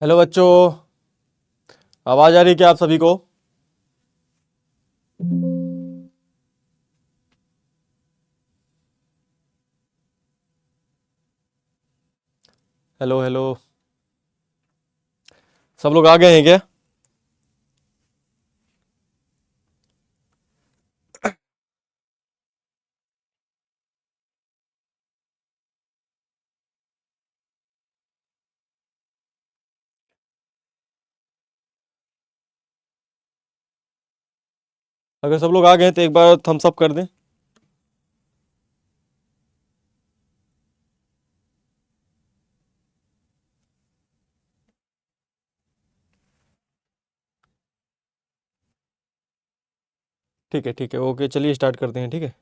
Hello बच्चों, आवाज आ रही है क्या आप सभी को? Hello hello. सब लोग आ गए हैं क्या? अगर सब लोग आ गए हैं तो एक बार थम्स अप कर दें। ठीक है, ओके, चलिए स्टार्ट करते हैं। ठीक है।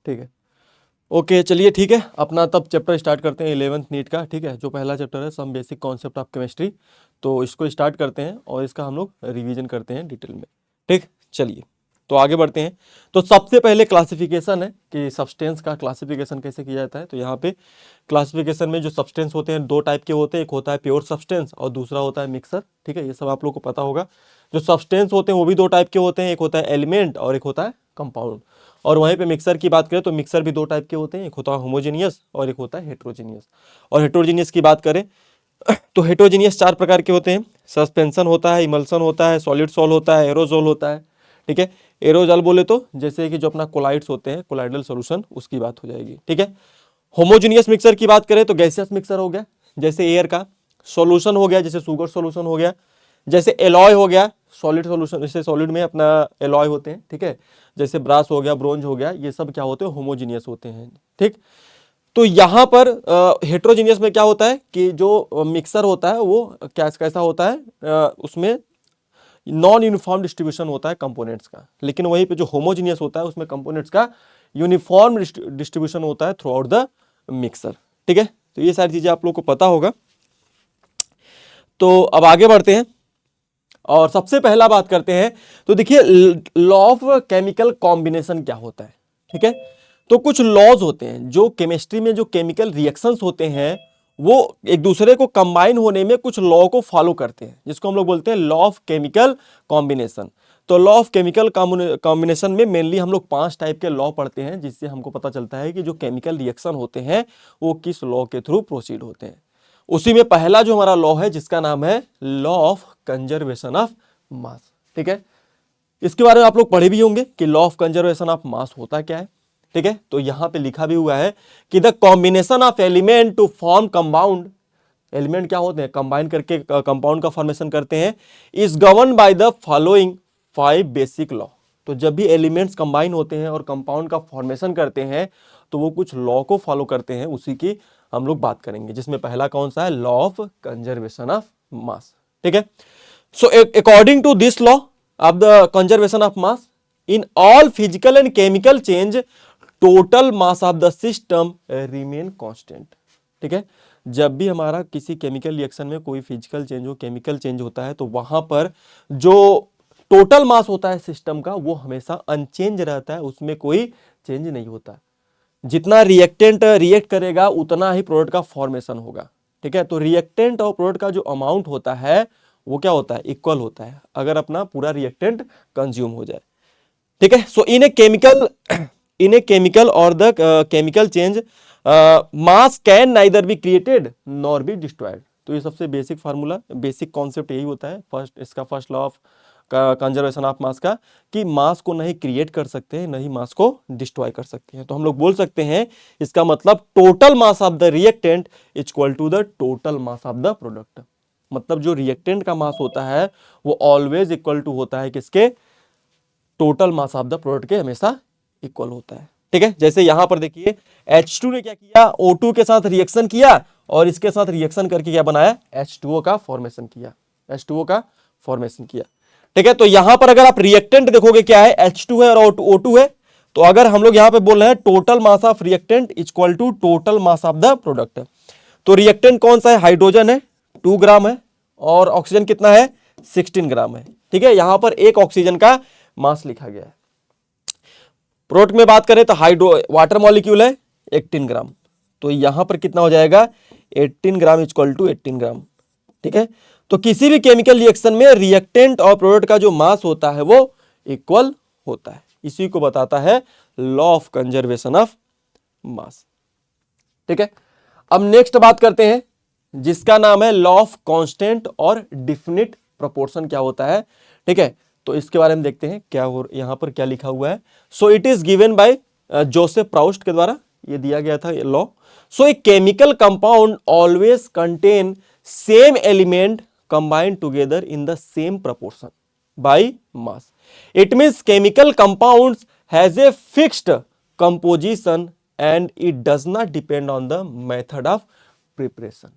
ठीक है, ओके, चलिए ठीक है। अपना तब चैप्टर स्टार्ट करते हैं 11th नीट का। ठीक है, जो पहला चैप्टर है some basic concept of chemistry, तो इसको स्टार्ट करते हैं और इसका हम लोग रिवीजन करते हैं डिटेल में। ठीक, चलिए तो आगे बढ़ते हैं। तो सबसे पहले क्लासिफिकेशन है कि सब्सटेंस का क्लासिफिकेशन कैसे किया जाता है। तो यहाँ पे क्लासिफिकेशन में जो सब्सटेंस होते हैं दो टाइप के होते हैं, एक होता है प्योर सब्सटेंस और दूसरा होता है मिक्सर। ठीक है, ये सब आप लोग को पता होगा। जो सब्सटेंस होते हैं वो भी दो टाइप के होते हैं, एक होता है एलिमेंट और एक होता है कंपाउंड। और वहीं पे मिक्सर की बात करें तो मिक्सर भी दो टाइप के होते हैं, एक होता है होमोजेनियस और एक होता है हेट्रोजेनियस। और हेट्रोजेनियस की बात करें तो हेट्रोजेनियस चार प्रकार के होते हैं। सस्पेंशन होता है, इमल्सन होता है, सॉलिड सॉल होता है, एरोजोल होता है। ठीक है, एरोजोल बोले तो जैसे कि जो अपना कोलाइड्स होते हैं, कोलाइडल सॉल्यूशन, उसकी बात हो जाएगी। ठीक है। होमोजेनियस मिक्सर की बात करें तो गैसियस मिक्सर हो गया, जैसे एयर का। सॉल्यूशन हो गया, जैसे शुगर सॉल्यूशन हो गया। जैसे एलॉय हो गया, सॉलिड सॉल्यूशन, जैसे सॉलिड में अपना एलॉय होते हैं। ठीक है, जैसे ब्रास हो गया, ब्रोंज हो गया, ये सब क्या होते हैं, होमोजीनियस होते हैं। ठीक। तो यहाँ पर हेट्रोजीनियस में क्या होता है कि जो मिक्सर होता है वो क्या कैसा होता है, उसमें नॉन यूनिफॉर्म डिस्ट्रीब्यूशन होता है कंपोनेंट्स का। लेकिन वहीं पे जो होमोजीनियस होता है उसमें कंपोनेंट्स का यूनिफॉर्म डिस्ट्रीब्यूशन होता है थ्रू आउट द मिक्सर। ठीक है, तो ये सारी चीजें आप लोग को पता होगा। तो अब आगे बढ़ते हैं और सबसे पहला बात करते हैं। तो देखिए, लॉ ऑफ केमिकल कॉम्बिनेशन क्या होता है। ठीक है, तो कुछ लॉज होते हैं जो केमिस्ट्री में, जो केमिकल रिएक्शंस होते हैं वो एक दूसरे को कंबाइन होने में कुछ लॉ को फॉलो करते हैं, जिसको हम लोग बोलते हैं लॉ ऑफ केमिकल कॉम्बिनेशन। तो लॉ ऑफ केमिकल कॉम्बिनेशन में मेनली हम लोग 5 टाइप के लॉ पढ़ते हैं, जिससे हमको पता चलता है कि जो केमिकल रिएक्शन होते हैं वो किस लॉ के थ्रू प्रोसीड होते हैं। उसी में पहला जो हमारा लॉ है जिसका नाम है law of conservation of mass. ठीक है, इसके बारे में आप लोग पढ़े भी होंगे कि लॉ ऑफ कंजर्वेशन ऑफ मास होता क्या है। ठीक है, तो यहां पे लिखा भी हुआ है कि the combination of element to form compound, element क्या होते हैं, कंबाइन करके कंपाउंड का फॉर्मेशन करते हैं, is govern by the following 5 basic law. तो जब भी एलिमेंट्स कंबाइन होते हैं और कंपाउंड का फॉर्मेशन करते हैं तो वो कुछ लॉ को फॉलो करते हैं, उसी की हम लोग बात करेंगे, जिसमें पहला कौन सा है, law of conservation of mass. ठीक है, so according to this law of the conservation of mass, in all physical and chemical change total mass of the system remain constant. ठीक है, जब भी हमारा किसी केमिकल रिएक्शन में कोई फिजिकल चेंज हो, केमिकल चेंज होता है, तो वहां पर जो टोटल मास होता है सिस्टम का वो हमेशा अनचेंज रहता है, उसमें कोई चेंज नहीं होता। जितना रिएक्टेंट रिएक्ट करेगा उतना ही प्रोडक्ट का फॉर्मेशन होगा। ठीक है, तो रिएक्टेंट और प्रोडक्ट का जो अमाउंट होता है वो क्या होता है, इक्वल होता है, अगर अपना पूरा रिएक्टेंट कंज्यूम हो जाए। ठीक है, सो इन ए केमिकल और the chemical change mass can neither be created nor be destroyed. तो ये सबसे बेसिक फार्मूला, बेसिक कॉन्सेप्ट यही होता है, इसका first law of conservation of मास का, कि मास को नहीं क्रिएट कर सकते हैं, नहीं मास को डिस्ट्रॉय कर सकते हैं। तो हम लोग बोल सकते हैं इसका मतलब total mass of the reactant equal to the total mass of the product. मतलब जो रिएक्टेंट का मास होता है वो ऑलवेज इक्वल टू होता है किसके, total mass of the product के हमेशा इक्वल होता है। ठीक है, जैसे यहां पर देखिए H2 ने क्या किया, O2 के साथ रिएक्शन किया और इसके साथ रिएक्शन करके क्या बनाया, H2O का फॉर्मेशन किया, H2O का फॉर्मेशन किया। ठीक है, तो यहां पर अगर आप रिएक्टेंट देखोगे क्या है, H2 है और O2 है। तो अगर हम लोग यहां पे बोल रहे हैं total mass of reactant equal to total mass of the product, तो रिएक्टेंट कौन सा है, हाइड्रोजन है, 2 ग्राम है, और ऑक्सीजन कितना है, 16 ग्राम है। ठीक है, यहां पर एक ऑक्सीजन का मास लिखा गया है। प्रोडक्ट में बात करें तो हाइड्रो वाटर मॉलिक्यूल है 18 ग्राम। तो यहां पर कितना हो जाएगा 18 ग्राम इक्वल टू 18 ग्राम। ठीक है, तो किसी भी केमिकल रिएक्शन में रिएक्टेंट और प्रोडक्ट का जो मास होता है वो इक्वल होता है। इसी को बताता है law of conservation of mass. ठीक है, अब नेक्स्ट बात करते हैं जिसका नाम है लॉ ऑफ कांस्टेंट और डिफिनिट प्रोपोर्शन क्या होता है। ठीक है, तो इसके बारे में देखते हैं क्या हो, यहां पर क्या लिखा हुआ है। So it is given by Joseph Proust के द्वारा ये दिया गया था law. So a chemical compound always contain same element combined together in the same proportion by mass. It means chemical compounds has a fixed composition and it does not depend on the method of preparation.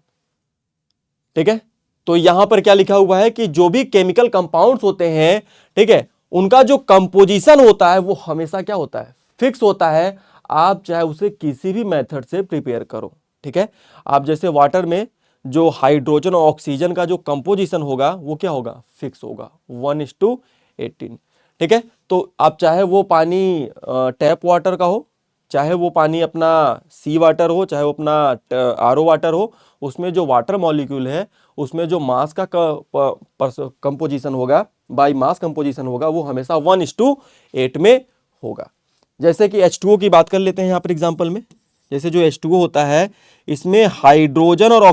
ठीक है, तो यहां पर क्या लिखा हुआ है कि जो भी केमिकल कंपाउंड्स होते हैं, ठीक है, उनका जो कंपोजिशन होता है वो हमेशा क्या होता है, फिक्स होता है। आप चाहे उसे किसी भी मेथड से प्रिपेयर करो। ठीक है, आप जैसे वाटर में जो हाइड्रोजन और ऑक्सीजन का जो कंपोजिशन होगा वो क्या होगा, फिक्स होगा 1:18। ठीक है, तो आप चाहे वो पानी टैप वाटर का हो, चाहे वो पानी अपना सी वाटर हो, चाहे वो अपना आरओ वाटर हो, उसमें जो वाटर मॉलिक्यूल है उसमें जो मास का कंपोजिशन होगा, बाय मास कंपोजिशन होगा, वो हमेशा 1:8 में होगा। जैसे कि H2O की बात कर लेते हैं यहाँ पर एग्जांपल में। जैसे जो H2O होता है इसमें हाइड्रोजन और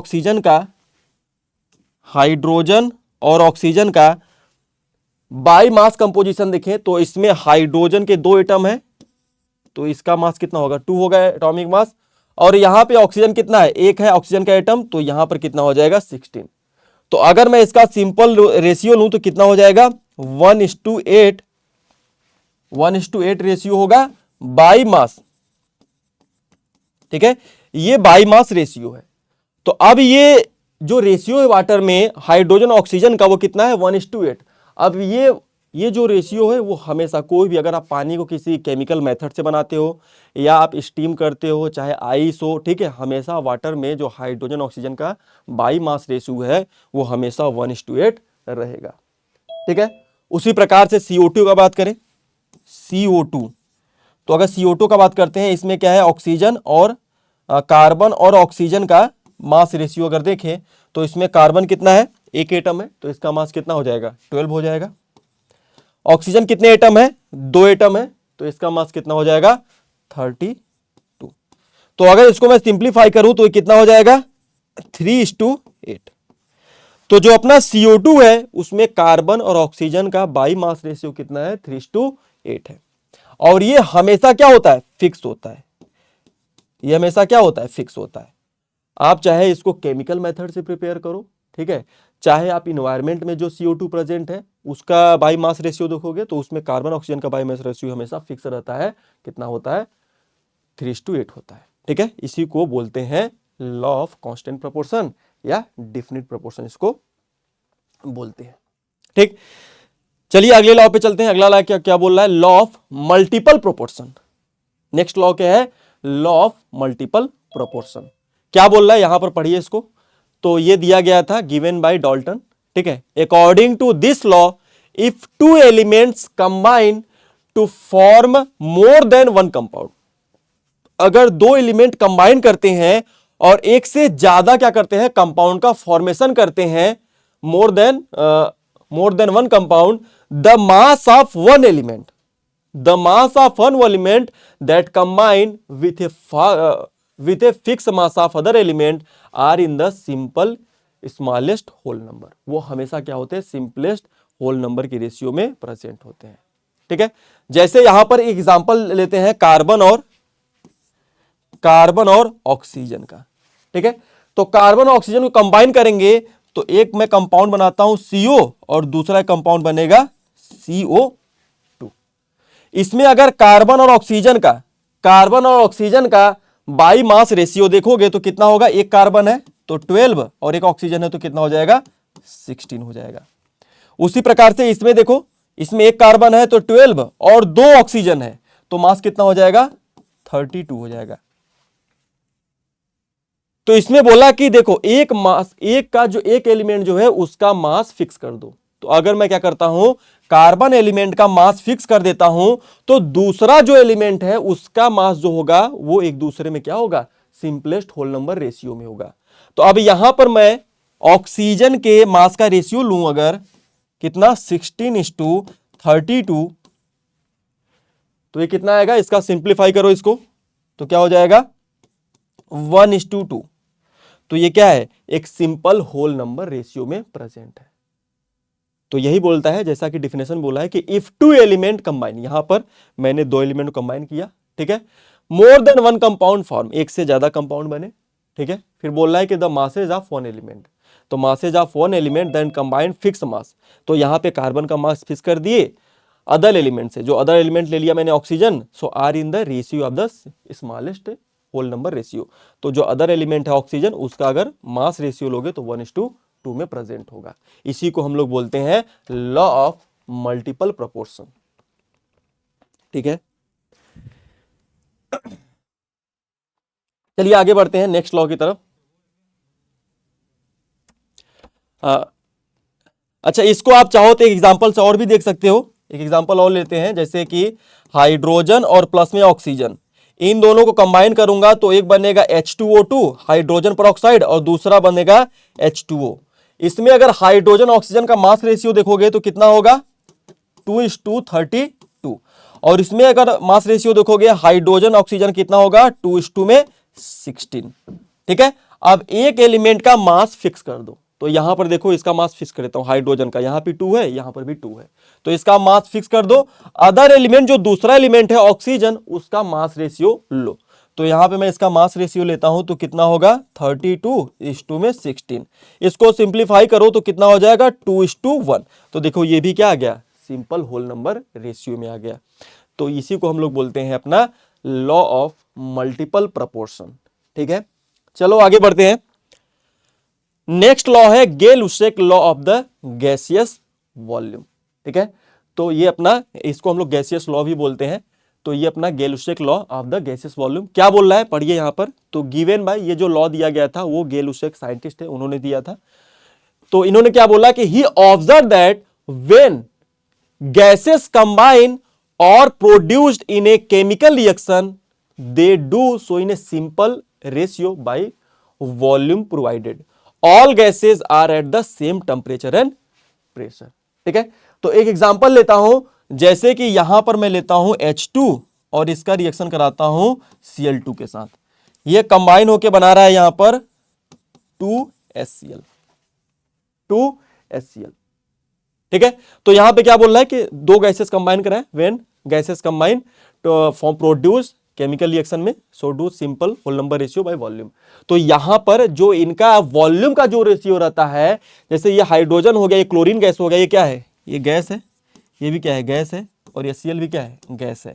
ऑक्सीजन का बाय मास कंपोजिशन देखें तो इसमें हाइड्रोजन के 2 एटम है, तो इसका मास कितना होगा 2 होगा एटॉमिक मास। और यहां पे ऑक्सीजन कितना है, 1 है ऑक्सीजन का एटम, तो यहां पर कितना हो जाएगा 16। तो अगर मैं इसका सिंपल रेशियो लूं तो कितना हो जाएगा 1:8 रेशियो होगा बाय मास। ठीक है, ये बाय मास रेशियो है। तो अब ये जो रेशियो है वाटर में हाइड्रोजन ऑक्सीजन का वो कितना है 1:8। अब ये जो रेशियो है वो हमेशा कोई भी, अगर आप पानी को किसी केमिकल मेथड से बनाते हो या आप स्टीम करते हो, चाहे आइस हो, ठीक है, हमेशा वाटर में जो हाइड्रोजन ऑक्सीजन का बाय मास रेशियो है वो हमेशा 1:8 रहेगा। ठीक है, उसी प्रकार से CO2 का बात करें, CO2, तो अगर CO2 का बात करते हैं इसमें क्या है, ऑक्सीजन और कार्बन और ऑक्सीजन का मास रेशियो अगर देखें तो इसमें कार्बन कितना है, 1 एटम है, तो इसका मास कितना हो जाएगा 12 हो जाएगा। ऑक्सीजन कितने एटम है, 2 एटम है, तो इसका मास कितना हो जाएगा 32। तो अगर इसको मैं सिंप्लीफाई करूं तो कितना हो जाएगा 3:8। तो जो अपना CO2 है उसमें कार्बन और ऑक्सीजन का बाय मास रेशियो कितना है 3:8 है। और ये हमेशा क्या होता है, फिक्स होता है। ये हमेशा क्या होता है, फिक्स होता है। आप चाहे इसको केमिकल मेथड से प्रिपेयर करो, ठीक है, चाहे आप इन्वायरमेंट में जो CO2 प्रेजेंट है उसका बाय मास रेशियो देखोगे तो उसमें कार्बन ऑक्सीजन का बाय मास रेशियो हमेशा फिक्स रहता है। कितना होता है 3:8 होता है। ठीक है, इसी को बोलते हैं लॉ ऑफ कांस्टेंट प्रोपोर्शन या डिफिनिट प्रोपोर्शन इसको बोलते हैं। ठीक, चलिए अगले लॉ पे चलते हैं। अगला लॉ क्या बोल रहा है, law of multiple proportion. Next law क्या है, लॉ ऑफ मल्टीपल प्रोपोर्शन। क्या बोल रहा है यहां पर पढ़िए इसको। तो ये दिया गया था गिवन बाय डाल्टन। ठीक है, according to this law if 2 elements combine to form more than 1 compound, अगर 2 एलिमेंट कंबाइन करते हैं और एक से ज्यादा क्या करते हैं, कंपाउंड का फॉर्मेशन करते हैं, मोर than 1 compound, the mass of one element that combine with a fixed mass of other element are in the simple smallest whole number। वो हमेशा क्या होते हैं, सिंपलेस्ट होल नंबर की रेशियो में प्रेजेंट होते हैं। ठीक है, जैसे यहां पर एक एग्जांपल लेते हैं कार्बन और ऑक्सीजन का। ठीक है, तो कार्बन और ऑक्सीजन को कंबाइन करेंगे तो एक मैं कंपाउंड बनाता हूं CO और दूसरा कंपाउंड बनेगा CO। इसमें अगर कार्बन और ऑक्सीजन का बाय मास रेशियो देखोगे तो कितना होगा, एक कार्बन है तो 12 और एक ऑक्सीजन है तो कितना हो जाएगा 16 हो जाएगा। उसी प्रकार से इसमें देखो, इसमें एक कार्बन है तो 12 और 2 ऑक्सीजन है तो मास कितना हो जाएगा 32 हो जाएगा। तो इसमें बोला कि देखो एक एलिमेंट जो है उसका मास फिक्स कर दो। तो अगर मैं क्या करता हूं, कार्बन एलिमेंट का मास फिक्स कर देता हूं तो दूसरा जो एलिमेंट है उसका मास जो होगा वो एक दूसरे में क्या होगा, सिंपलेस्ट होल नंबर रेशियो में होगा। तो अब यहां पर मैं ऑक्सीजन के मास का रेशियो लूं अगर कितना 16:32, तो ये कितना आएगा, इसका सिंप्लीफाई करो इसको तो क्या हो जाएगा 1:2। तो ये क्या है, एक सिंपल होल नंबर रेशियो में प्रेजेंट है। तो यही बोलता है जैसा कि डिफिनेशन बोला है कि इफ टू एलिमेंट कंबाइन, यहां पर मैंने दो एलिमेंट को कंबाइन किया, ठीक है, more than one compound form, एक से ज्यादा कंपाउंड बने, ठीक है, फिर बोल रहा है कि the masses of one element, तो masses of one element then combined fix mass, तो यहां पे कार्बन का मास फिक्स कर दिए अदर एलिमेंट से, जो अदर एलिमेंट ले लिया मैंने oxygen, so are in the ratio of the smallest whole number ratio. तो जो अदर एलिमेंट है ऑक्सीजन, उसका अगर मास रेशियो लोगे तो 1:2 में प्रेजेंट होगा। इसी को हम लोग बोलते हैं लॉ ऑफ मल्टीपल प्रोपोर्शन, ठीक है। चलिए आगे बढ़ते हैं नेक्स्ट लॉ की तरफ। अच्छा, इसको आप चाहो तो एक एग्जांपल से और भी देख सकते हो। एक एग्जांपल और लेते हैं, जैसे कि हाइड्रोजन और प्लस में ऑक्सीजन, इन दोनों को कंबाइन करूंगा तो एक बनेगा H2O2 हाइड्रोजन परऑक्साइड और दूसरा बनेगा H2O। इसमें अगर हाइड्रोजन ऑक्सीजन का मास रेशियो देखोगे तो कितना होगा 2:32, और इसमें अगर मास रेशियो देखोगे हाइड्रोजन ऑक्सीजन कितना होगा 2:16, ठीक है। अब एक एलिमेंट का मास फिक्स कर दो, तो यहां पर देखो इसका मास फिक्स कर देता हूं, हाइड्रोजन का यहां पे 2 है, यहां पर भी 2 है, तो इसका मास फिक्स कर दो। अदर एलिमेंट जो दूसरा एलिमेंट है ऑक्सीजन, उसका मास रेशियो लो, तो यहां पे मैं इसका मास रेशियो लेता हूं तो कितना होगा 32:16। इसको सिंप्लीफाई करो तो कितना हो जाएगा 2:1। तो देखो ये भी क्या आ गया, सिंपल होल नंबर रेशियो में आ गया। तो इसी को हम लोग बोलते हैं अपना लॉ ऑफ मल्टीपल प्रोपोर्शन, ठीक है। चलो आगे बढ़ते हैं। नेक्स्ट लॉ है Gay Lussac law of the gaseous volume, ठीक है। तो ये अपना, इसको हम लोग गैसियस लॉ भी बोलते हैं। तो ये अपना Gay Lussac law of the gaseous volume क्या बोल रहा है, पढ़िए यहां पर। तो गिवन बाय, ये जो लॉ दिया गया था वो गेल-लुशैक साइंटिस्ट है, उन्होंने दिया था। तो इन्होंने क्या बोला कि he observe that when gases combine और produced in a chemical reaction they do so in a simple ratio by volume provided, all gases are at the same temperature and pressure, ठीक है। तो एक एग्जांपल लेता हूं, जैसे कि यहां पर मैं लेता हूं H2 और इसका रिएक्शन कराता हूं Cl2 के साथ, ये कंबाइन होके बना रहा है यहां पर 2HCl, ठीक है। तो यहां पे क्या बोल रहा है कि दो गैसेस कंबाइन कराएं, when gases combine to form produce chemical reaction में, so do simple whole number ratio by volume. तो यहां पर जो इनका वॉल्यूम का जो रेशियो रहता है, जैसे ये हाइड्रोजन हो गया, ये क्लोरीन गैस हो गया, ये क्या है, ये गैस है, ये भी क्या है गैस है, और ये Cl भी क्या है गैस है।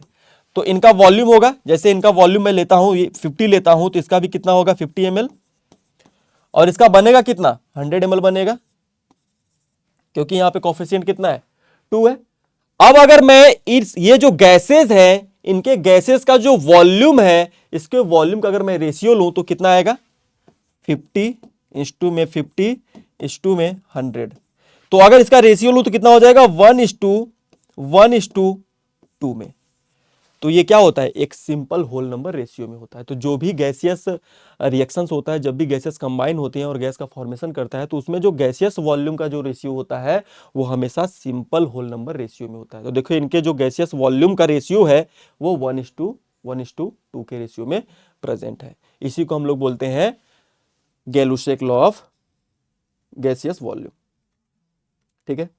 तो इनका वॉल्यूम होगा, जैसे इनका वॉल्यूम मैं लेता हूं, ये 50 लेता हूं, तो इसका भी कितना होगा 50 ml, और इसका बनेगा कितना 100 ml बनेगा, क्योंकि यहां पे कोफिशिएंट कितना है 2 है। अब अगर मैं ये जो गैसेस है, इनके गैसेस का जो वॉल्यूम है, इसके वॉल्यूम का अगर मैं रेशियो लूं तो कितना आएगा 50:50 में 100। तो अगर इसका रेशियो लूं तो कितना हो जाएगा 1:1:2 में। तो ये क्या होता है, एक सिंपल होल नंबर रेशियो में होता है। तो जो भी गैसियस रिएक्शंस होता है, जब भी गैसेस कंबाइन होती हैं और गैस का फॉर्मेशन करता है, तो उसमें जो गैसियस वॉल्यूम का जो रेशियो होता है वो हमेशा सिंपल होल नंबर रेशियो में होता है। तो देखो इनके जो गैसियस वॉल्यूम का रेशियो है वो 1:2 के रेशियो में प्रेजेंट है। इसी को हम लोग बोलते हैं गेल-लुशैक लॉ ऑफ गैसियस वॉल्यूम, ठीक है।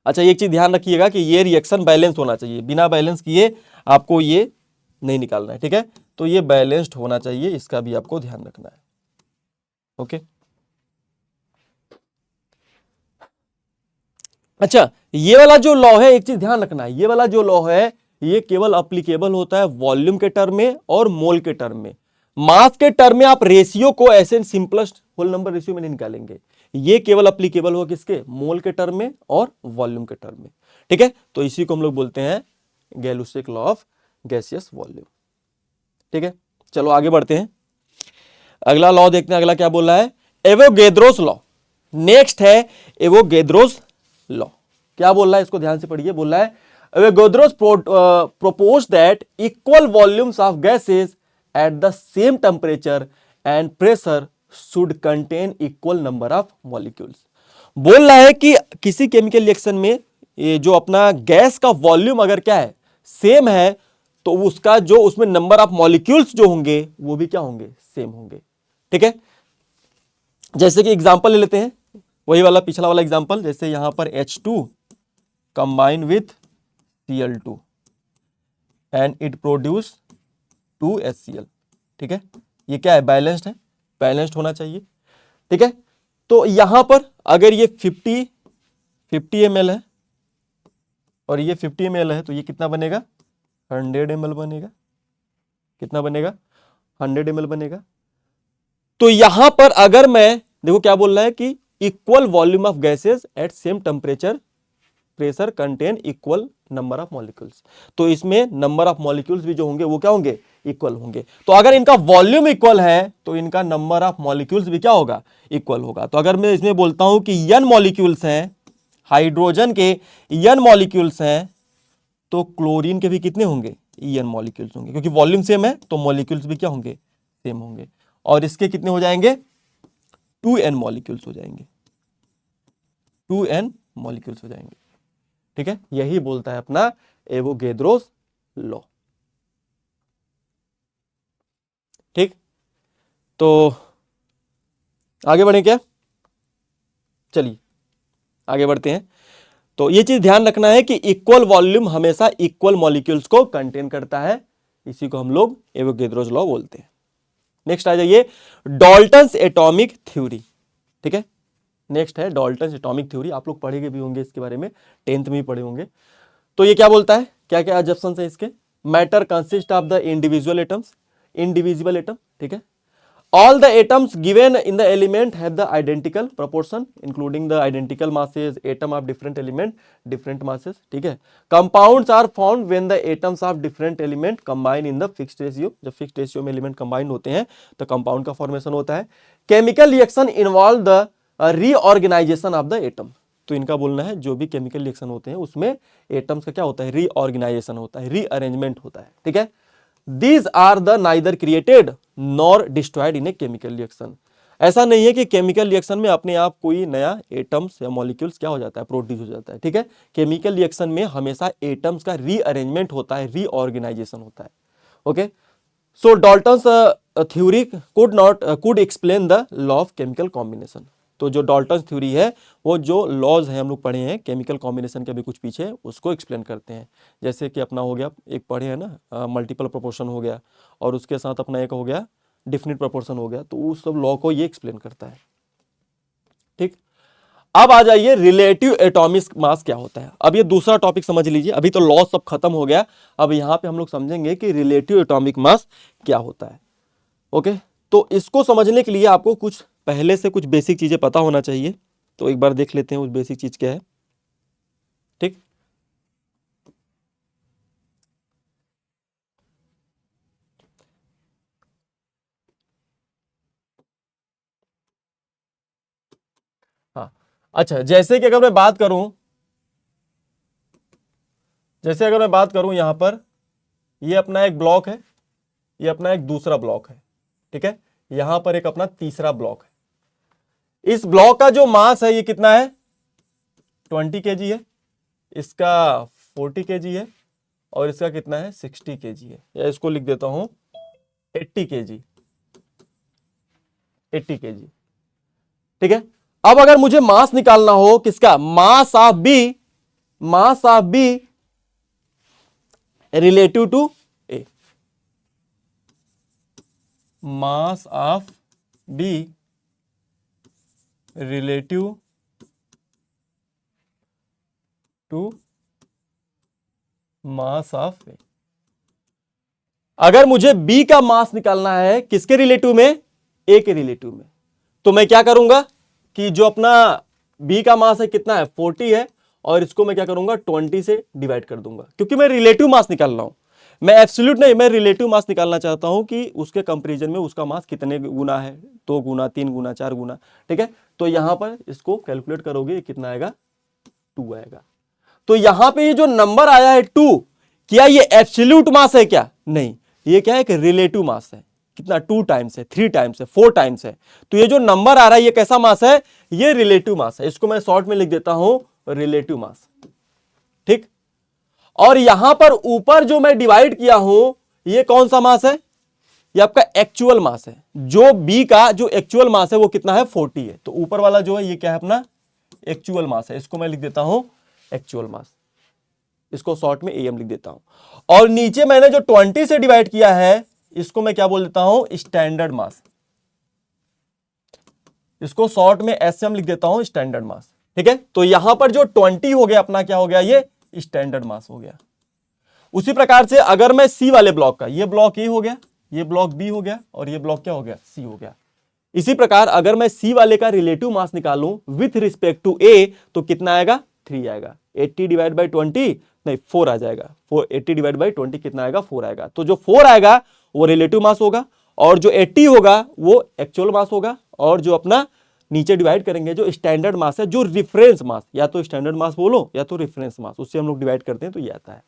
अच्छा, एक चीज ध्यान रखिएगा कि ये रिएक्शन बैलेंस होना चाहिए, बिना बैलेंस किए आपको ये नहीं निकालना है, ठीक है। तो ये बैलेंस्ड होना चाहिए, इसका भी आपको ध्यान रखना है, ओके। अच्छा, ये वाला जो लॉ है, एक चीज ध्यान रखना है, ये वाला जो लॉ है ये केवल अप्लीकेबल होता है वॉल्यूम के टर्म में और मोल के टर्म में। मास के टर्म में आप रेशियो को ऐसे सिंपलेस्ट होल नंबर रेशियो में नहीं निकालेंगे। ये केवल अप्लीकेबल हो किसके, मोल के टर्म में और वॉल्यूम के टर्म में, ठीक है। तो इसी को हम लोग बोलते हैं गेल-लुशैक लॉ ऑफ गैसियस वॉल्यूम, ठीक है। चलो आगे बढ़ते हैं, अगला लॉ देखते हैं। अगला क्या बोल रहा है, एवोगैड्रोस लॉ। नेक्स्ट है एवोगैड्रोस लॉ। क्या बोल रहा है, इसको ध्यान से पढ़िए। बोल रहा है Avogadro's proposed that equal volumes of gases eight the same temperature and pressure should contain equal number of molecules. बोल रहा है कि किसी केमिकल रिएक्शन में ये जो अपना गैस का वॉल्यूम अगर क्या है, सेम है, तो उसका जो उसमें नंबर ऑफ मॉलिक्यूल्स जो होंगे वो भी क्या होंगे, सेम होंगे। ठीक है, जैसे कि एग्जांपल ले लेते हैं, वही वाला पिछला वाला एग्जांपल, जैसे यहां पर H2 combine with Cl2 and it produce 2HCl। ठीक है, ये क्या है, बैलेंस्ड है, बैलेंस्ड होना चाहिए। ठीक है, तो यहां पर अगर ये 50 ml है और ये 50 ml है, तो ये कितना बनेगा, 100 ml बनेगा। कितना बनेगा, 100 ml बनेगा। तो यहां पर अगर मैं देखो क्या बोल रहा है कि equal volume of gases at same temperature pressure contain equal number of molecules, तो इसमें नंबर ऑफ मॉलिक्यूल्स भी जो होंगे वो क्या होंगे, इक्वल होंगे। तो अगर इनका वॉल्यूम इक्वल है तो इनका नंबर ऑफ मॉलिक्यूल्स भी क्या होगा, इक्वल होगा। तो अगर मैं इसमें बोलता हूं कि n मॉलिक्यूल्स हैं, हाइड्रोजन के n मॉलिक्यूल्स हैं, तो क्लोरीन के भी कितने होंगे, n मॉलिक्यूल्स होंगे, क्योंकि वॉल्यूम सेम है तो मॉलिक्यूल्स भी क्या होंगे, सेम होंगे। और इसके कितने हो जाएंगे, 2n मॉलिक्यूल्स हो जाएंगे, 2n मॉलिक्यूल्स हो जाएंगे। ठीक है, यही बोलता है अपना एवोगैड्रोस लॉ। ठीक, तो आगे बढ़े क्या, चलिए आगे बढ़ते हैं। तो ये चीज ध्यान रखना है कि इक्वल वॉल्यूम हमेशा इक्वल मॉलिक्यूल्स को कंटेन करता है, इसी को हम लोग एवोगैड्रोस लॉ बोलते हैं। नेक्स्ट आ जाइए, डाल्टन्स एटॉमिक थ्योरी। ठीक है, नेक्स्ट है डाल्टन्स एटॉमिक थ्योरी, आप लोग पढ़े भी होंगे इसके बारे में, 10th में ही पढ़े होंगे। तो ये क्या बोलता है, क्या क्या अजम्पशंस है इसके, matter consist of the individual atoms, indivisible atom. ठीक है, all the atoms given in the element have the identical proportion including the identical masses, atom of different element different masses। ठीक है, compounds are formed when the atoms of different element combine in the fixed ratio, जब fixed ratio में element combine होते हैं तो compound का formation होता है। chemical reaction involve the reorganization of the atom। तो इनका बोलना है जो भी केमिकल रिएक्शन होते हैं उसमें एटम्स का क्या होता है, रीऑर्गेनाइजेशन होता है, रीअरेंजमेंट होता है। ठीक है, These are the neither created nor destroyed in a chemical reaction। ऐसा नहीं है कि केमिकल रिएक्शन में अपने आप कोई नया एटम्स या मॉलिक्यूल्स क्या हो जाता है, प्रोड्यूस हो जाता है। ठीक है, केमिकल रिएक्शन में हमेशा एटम्स का रीअरेंजमेंट होता है, रीऑर्गेनाइजेशन होता है। Okay, so Dalton's theory could explain the law of chemical combination. तो जो डाल्टन्स थ्योरी है वो जो लॉज है हम लोग पढ़े हैं केमिकल कॉम्बिनेशन के भी कुछ पीछे, उसको एक्सप्लेन करते हैं। जैसे कि अपना हो गया, एक पढ़े हैं ना मल्टीपल प्रोपोर्शन हो गया, और उसके साथ अपना एक हो गया डिफिनिट प्रोपोर्शन हो गया, तो उस सब लॉ को ये एक्सप्लेन करता है। ठीक, अब आ जाइए रिलेटिव एटॉमिक मास क्या होता है। अब ये दूसरा टॉपिक समझ लीजिए, अभी तो लॉ सब खत्म हो गया, अब यहां पे हम लोग समझेंगे कि रिलेटिव एटॉमिक मास क्या होता है। ओके, तो इसको समझने के लिए आपको कुछ पहले से कुछ बेसिक चीजें पता होना चाहिए, तो एक बार देख लेते हैं उस बेसिक चीज क्या है। ठीक, हाँ, अच्छा, जैसे कि अगर मैं बात करूं, जैसे अगर मैं बात करूं यहां पर ये अपना एक ब्लॉक है, ये अपना एक दूसरा ब्लॉक है। ठीक है, यहां पर एक अपना तीसरा ब्लॉक है। इस ब्लॉक का जो मास है ये कितना है, 20 kg है, इसका 40 kg है, और इसका कितना है, 60 kg है, या इसको लिख देता हूं 80 kg, 80 kg। ठीक है, अब अगर मुझे मास निकालना हो किसका, mass of B, mass of B relative to A, mass of B relative to mass of A. अगर मुझे बी का मास निकालना है किसके रिलेटिव में, ए के रिलेटिव में, तो मैं क्या करूंगा कि जो अपना बी का मास है कितना है, 40 है, और इसको मैं क्या करूंगा 20 से डिवाइड कर दूंगा, क्योंकि मैं रिलेटिव मास निकाल रहा हूं, मैं एब्सोल्यूट नहीं, मैं रिलेटिव मास निकालना चाहता हूं कि उसके कंपैरिजन में उसका मास कितने गुना है, 2 गुना, 3 गुना, 4 गुना। ठीक है, तो यहां पर इसको कैलकुलेट करोगे कितना आएगा, 2 आएगा। तो यहां पे ये जो नंबर आया है 2, क्या ये एब्सोल्यूट मास है क्या, नहीं, ये क्या है, एक रिलेटिव मास है, कितना 2 टाइम्स है, 3 टाइम्स है, 4 टाइम्स है। तो ये जो नंबर आ रहा है ये कैसा मास है, ये रिलेटिव मास है। इसको मैं शॉर्ट में लिख देता हूं रिलेटिव मास, ठीक। और यहां पर ऊपर जो मैं डिवाइड किया हूं ये कौन सा मास है, ये आपका एक्चुअल मास है। जो बी का जो एक्चुअल मास है वो कितना है 40 है। तो ऊपर वाला जो है ये क्या है अपना एक्चुअल मास है। इसको मैं लिख देता हूं एक्चुअल मास, इसको शॉर्ट में एम लिख देता हूं। और नीचे मैंने जो 20 से डिवाइड किया है इसको मैं क्या बोल देता हूं स्टैंडर्ड मास, इसको शॉर्ट में एसएम लिख देता हूं स्टैंडर्ड मास, ठीक है। तो यहां पर जो 20 हो गया अपना क्या हो गया, ये स्टैंडर्ड मास हो गया। उसी प्रकार से अगर मैं सी वाले ब्लॉक का, ये ब्लॉक ए हो गया, ये ब्लॉक बी हो गया और ये ब्लॉक क्या हो गया सी हो गया। इसी प्रकार अगर मैं सी वाले का रिलेटिव मास निकालूं विथ रिस्पेक्ट टू ए तो कितना आएगा 3 आएगा। 80 डिवाइड बाई 20 नहीं 4 आ जाएगा। 80 डिवाइड बाई 20 कितना आएगा 4 आएगा। तो जो 4 आएगा वो रिलेटिव मास होगा और जो 80 होगा वो एक्चुअल मास होगा। और जो अपना नीचे डिवाइड करेंगे जो स्टैंडर्ड मास है, जो रिफरेंस मास, या तो स्टैंडर्ड मास बोलो या तो रेफरेंस मास, उससे हम लोग डिवाइड करते हैं तो ये आता है।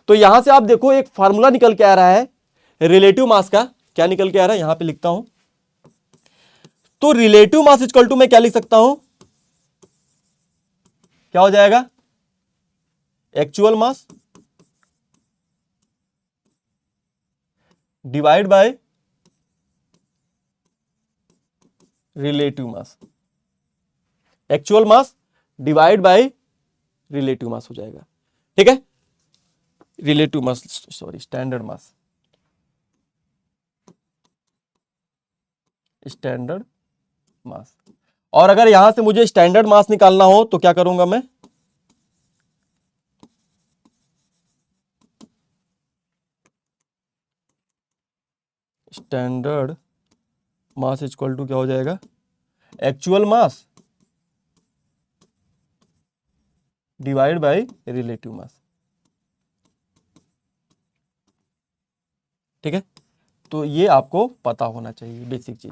तो यहां से आप देखो एक फार्मूला निकल के आ रहा है रिलेटिव मास का। क्या निकल के आ रहा है यहां पे लिखता हूं। तो रिलेटिव मास इक्वल टू मैं क्या लिख सकता हूं, क्या हो जाएगा actual mass divide by relative mass, actual mass divide by relative mass हो जाएगा, ठीक है। रिलेटिव मास सॉरी स्टैंडर्ड मास, स्टैंडर्ड मास। और अगर यहां से मुझे स्टैंडर्ड मास निकालना हो तो क्या करूंगा मैं, स्टैंडर्ड मास इक्वल टू क्या हो जाएगा actual mass divide by relative mass, ठीक है। तो ये आपको पता होना चाहिए बेसिक चीज,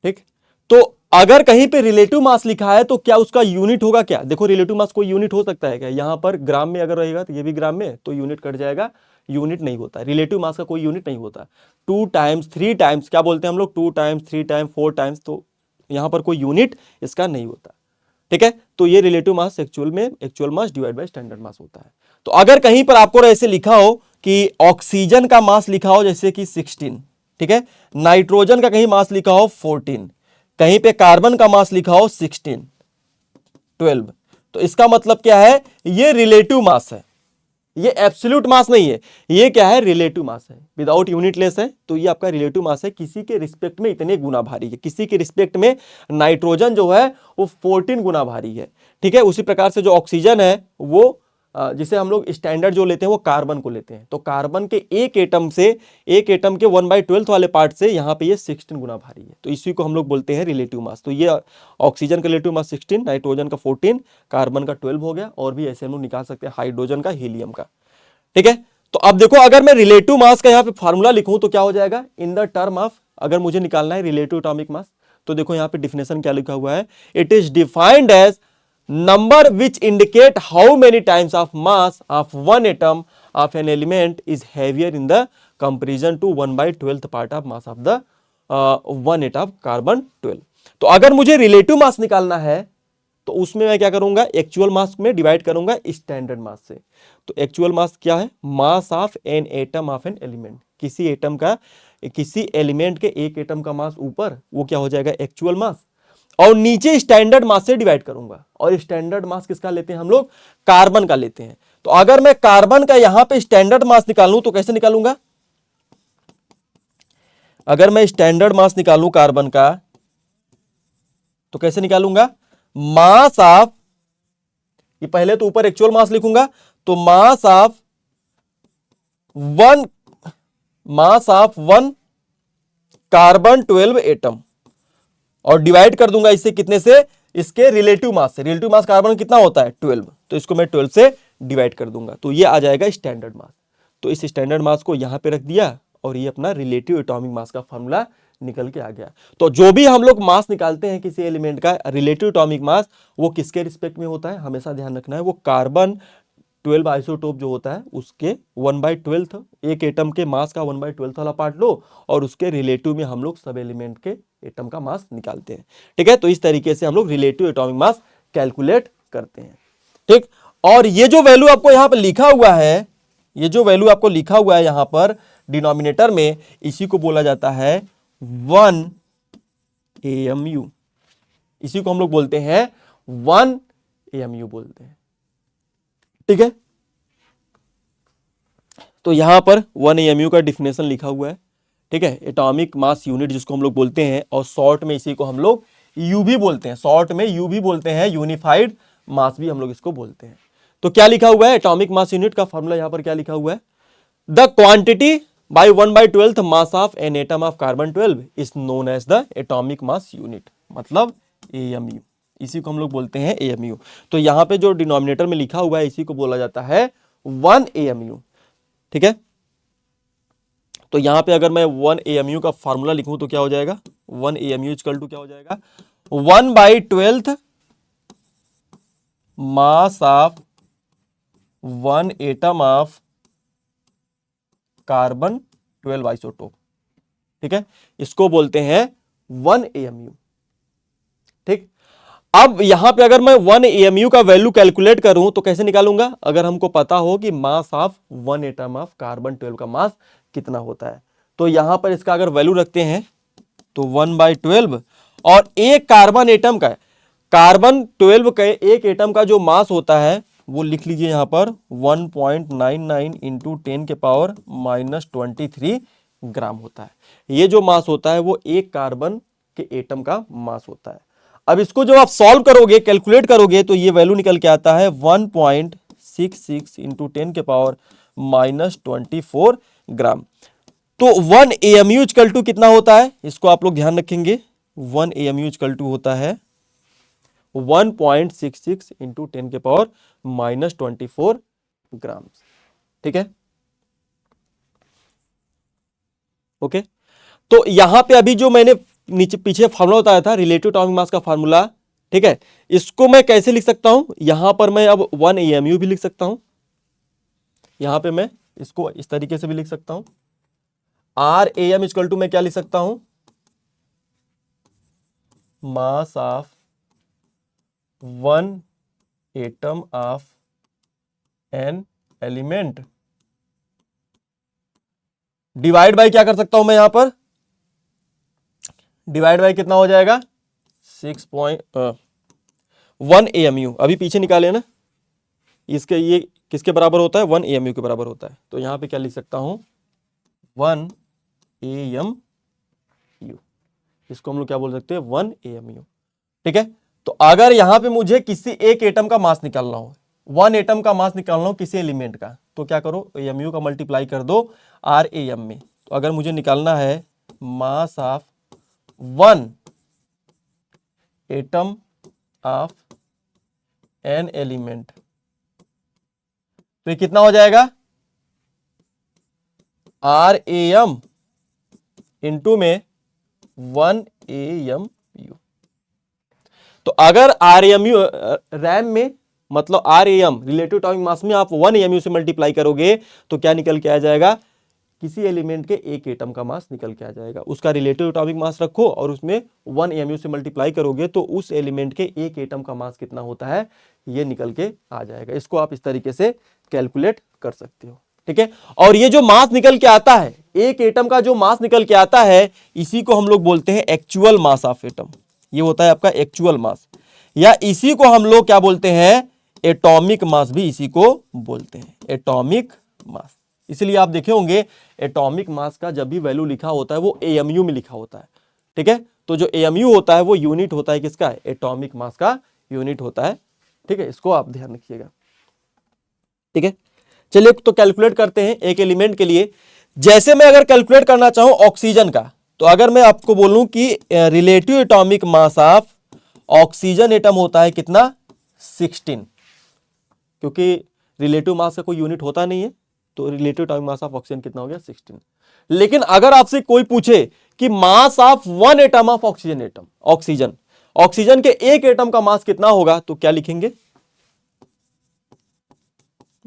ठीक। तो अगर कहीं पे रिलेटिव मास लिखा है तो क्या उसका यूनिट होगा क्या, देखो रिलेटिव मास कोई यूनिट हो सकता है क्या, यहां पर ग्राम में अगर रहेगा तो ये भी ग्राम में तो यूनिट कट जाएगा, यूनिट नहीं होता रिलेटिव मास का, कोई यूनिट नहीं होता। 2 टाइम्स 3 टाइम्स क्या बोलते हैं हम लोग 2 टाइम्स 3 टाइम्स 4 टाइम्स, तो यहां पर कोई यूनिट इसका नहीं होता, ठीक है। तो ये रिलेटिव मास एक्चुअल में actual mass divide by standard mass होता है। तो अगर कहीं पर आपको ऐसे लिखा हो कि ऑक्सीजन का मास लिखा हो जैसे कि 16, ठीक है, नाइट्रोजन का कहीं मास लिखा हो 14, कहीं पे कार्बन का मास लिखा हो 16 12, तो इसका मतलब क्या है ये रिलेटिव मास है, ये एब्सोल्यूट मास नहीं है, ये क्या है रिलेटिव मास है, विदाउट यूनिटलेस है। तो ये आपका रिलेटिव मास है, किसी के रिस्पेक्ट में इतने गुना भारी है, किसी के रिस्पेक्ट में नाइट्रोजन जो है वो 14 गुना भारी है, ठीक है। उसी प्रकार से जो ऑक्सीजन है वो जिसे हम लोग स्टैंडर्ड जो लेते हैं वो कार्बन को लेते हैं, तो कार्बन के एक एटम से, एक एटम के 1/12 वाले पार्ट से यहाँ पे ये 16 गुना भारी है, तो इसी को हम लोग बोलते हैं रिलेटिव मास। तो ये ऑक्सीजन का रिलेटिव मास 16, नाइट्रोजन का 14, कार्बन का 12 हो गया, और भी ऐसे हम लोग निकाल सकते हैं हाइड्रोजन का, हीलियम का, ठीक है। तो अब देखो अगर मैं रिलेटिव मास का यहाँ पे फॉर्मूला लिखूं तो क्या हो जाएगा इन द टर्म ऑफ, अगर मुझे निकालना है रिलेटिव एटॉमिक मास, तो देखो यहाँ पे डिफिनेशन क्या लिखा हुआ है, it is defined as number which indicate how many times of mass of one atom of an element is heavier in the comparison to 1/12th part of mass of the one atom carbon 12। तो अगर मुझे relative mass निकालना है तो उसमें मैं क्या करूंगा एक्चुअल मास में डिवाइड करूंगा स्टैंडर्ड मास से। तो एक्चुअल मास क्या है mass of an atom of an element, किसी एटम का, किसी एलिमेंट के एक एटम का मास ऊपर वो क्या हो जाएगा एक्चुअल मास, और नीचे स्टैंडर्ड मास से डिवाइड करूंगा। और स्टैंडर्ड मास किसका लेते हैं हम लोग कार्बन का लेते हैं। तो अगर मैं कार्बन का यहां पे स्टैंडर्ड मास निकालूं तो कैसे निकालूंगा, अगर मैं स्टैंडर्ड मास निकालूं कार्बन का तो कैसे निकालूंगा, मास ऑफ, ये पहले तो ऊपर एक्चुअल मास लिखूंगा, तो मास ऑफ वन कार्बन 12 एटम, और डिवाइड कर दूंगा इससे कितने से, इसके रिलेटिव मास से। रिलेटिव मास कार्बन कितना होता है 12, तो इसको मैं 12 से डिवाइड कर दूंगा, तो ये आ जाएगा स्टैंडर्ड मास। तो इस स्टैंडर्ड मास को यहां पे रख दिया और ये अपना रिलेटिव एटॉमिक मास का फॉर्मूला निकल के आ गया। तो जो भी हम लोग मास निकालते हैं किसी एलिमेंट का रिलेटिव एटॉमिक मास, वो किसके रिस्पेक्ट में होता है हमेशा ध्यान रखना है, वो कार्बन 12 आइसोटोप जो होता है उसके 1/12 एक एटम के मास का 1/12 वाला पार्ट लो और उसके रिलेटिव में हम लोग सब एलिमेंट के एटम का मास निकालते हैं। ठीक है, तो इस तरीके से हम लोग रिलेटिव एटॉमिक मास कैलकुलेट करते हैं। ठीक, और ये जो वैल्यू आपको यहां पर लिखा हुआ है, ये जो वैल्यू आपको लिखा हुआ है यहां पर डिनोमिनेटर में, इसी को बोला जाता है 1 AMU। इसी को हम लोग बोलते हैं 1 AMU बोलते हैं। ठीक है, तो यहां पर 1 AMU का डिफिनेशन लिखा हुआ है। ठीक है, एटॉमिक मास यूनिट जिसको हम लोग बोलते हैं, और शॉर्ट में इसी को हम लोग यू भी बोलते हैं, शॉर्ट में यू भी बोलते हैं, यूनिफाइड मास भी हम लोग इसको बोलते हैं। तो क्या लिखा हुआ है एटॉमिक मास यूनिट का फॉर्मूला, यहां पर क्या लिखा हुआ है, the quantity by 1/12 mass of an atom of carbon 12 is known as the atomic mass unit, मतलब AMU। इसी को हम लोग बोलते हैं AMU। तो यहां पे जो डिनोमिनेटर में लिखा हुआ है इसी को बोला जाता है 1 AMU। ठीक है, तो यहां पे अगर मैं 1 AMU का फार्मूला लिखूं तो क्या हो जाएगा, 1 AMU इक्वल टू क्या हो जाएगा, 1/12 mass of 1 atom of carbon 12 isotope. ठीक है, इसको बोलते हैं 1 AMU। ठीक, अब यहां पे अगर मैं 1 AMU का वैल्यू कैलकुलेट करूं तो कैसे निकालूंगा, अगर हमको पता हो कि मास ऑफ 1 एटम ऑफ कार्बन 12 का मास कितना होता है, तो यहां पर इसका अगर वैल्यू रखते हैं तो 1/12, और एक कार्बन एटम का, कार्बन 12 के एक एटम का जो मास होता है वो लिख लीजिए यहां पर 1.99 इंटू 10 के पावर -23 ग्राम होता है। ये जो मास होता है वो एक कार्बन के एटम का मास होता है। अब इसको जब आप सॉल्व करोगे, कैलकुलेट करोगे, तो ये वैल्यू निकल के आता है 1.66 इंटू 10 के पावर -24 ग्राम। तो 1 AMU इक्वल टू कितना होता है, इसको आप लोग ध्यान रखेंगे, 1 AMU इक्वल टू होता है 1.66 इंटू 10 के पावर -24 ग्राम। ठीक है, ओके। तो यहां पे अभी जो मैंने नीचे पीछे फार्मूला बताया था रिलेटिव एटॉमिक मास का फार्मूला, ठीक है, इसको मैं कैसे लिख सकता हूं, यहां पर मैं अब 1 AMU भी लिख सकता हूं, यहां पे मैं इसको इस तरीके से भी लिख सकता हूं, RAM इक्वल टू मैं क्या लिख सकता हूं, मास of 1 atom of an element divide by क्या कर सकता हूं मैं यहां पर, डिवाइड बाय कितना हो जाएगा 6.1 AMU। अभी पीछे निकाले ना, इसके ये किसके बराबर होता है, 1 AMU के बराबर होता है। तो यहां पे क्या लिख सकता हूं 1 AMU, इसको हम लोग क्या बोल सकते हैं 1 AMU। ठीक है, तो अगर यहां पे मुझे किसी एक एटम का मास निकालना हो, 1 एटम का मास निकालना हो किसी एलिमेंट का, तो क्या करो AMU का मल्टीप्लाई कर दो RAM में। तो अगर मुझे निकालना है mass of 1 atom of an element, तो ये कितना हो जाएगा RAM इंटू में 1 AMU। तो अगर रैम में मतलब RAM रिलेटिव एटॉमिक मास में आप 1 AMU से मल्टीप्लाई करोगे तो क्या निकल के आ जाएगा, किसी एलिमेंट के एक एटम का मास निकल के आ जाएगा। उसका रिलेटिव एटॉमिक मास रखो और उसमें 1 AMU से मल्टीप्लाई करोगे तो उस एलिमेंट के एक एटम का मास कितना होता है ये निकल के आ जाएगा। इसको आप इस तरीके से कैलकुलेट कर सकते हो। ठीक है, और ये जो मास निकल के आता है, एक एटम का जो मास निकल के आता है, इसी को हम लोग बोलते हैं एक्चुअल मास ऑफ एटम। ये होता है आपका एक्चुअल मास, या इसी को हम लोग क्या बोलते हैं एटॉमिक मास भी इसी को बोलते हैं, एटॉमिक मास। इसलिए आप देखे होंगे एटॉमिक मास का जब भी वैल्यू लिखा होता है वो AMU में लिखा होता है। ठीक है, तो जो AMU होता है वो यूनिट होता है किसका, एटॉमिक मास का यूनिट होता है। ठीक है, इसको आप ध्यान रखिएगा। ठीक है, चलिए तो कैलकुलेट करते हैं एक एलिमेंट के लिए। जैसे मैं अगर कैलकुलेट करना चाहूं ऑक्सीजन का, तो अगर मैं आपको बोलूं कि relative atomic mass of oxygen atom होता है कितना 16, क्योंकि रिलेटिव मास का कोई यूनिट होता नहीं है, तो relative atomic mass of oxygen कितना हो गया 16। लेकिन अगर आपसे कोई पूछे कि मास of 1 atom of oxygen atom, oxygen के एक एटम का मास कितना होगा, तो क्या लिखेंगे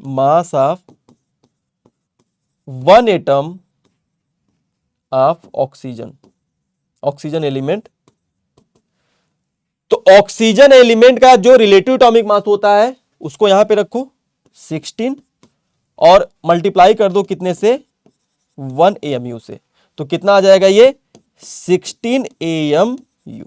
मास of one atom of oxygen, oxygen element. तो ऑक्सीजन एलिमेंट का जो रिलेटिव एटॉमिक मास होता है उसको यहां पे रखो 16 और मल्टीप्लाई कर दो कितने से, 1 AMU से। तो कितना आ जाएगा ये 16 AMU।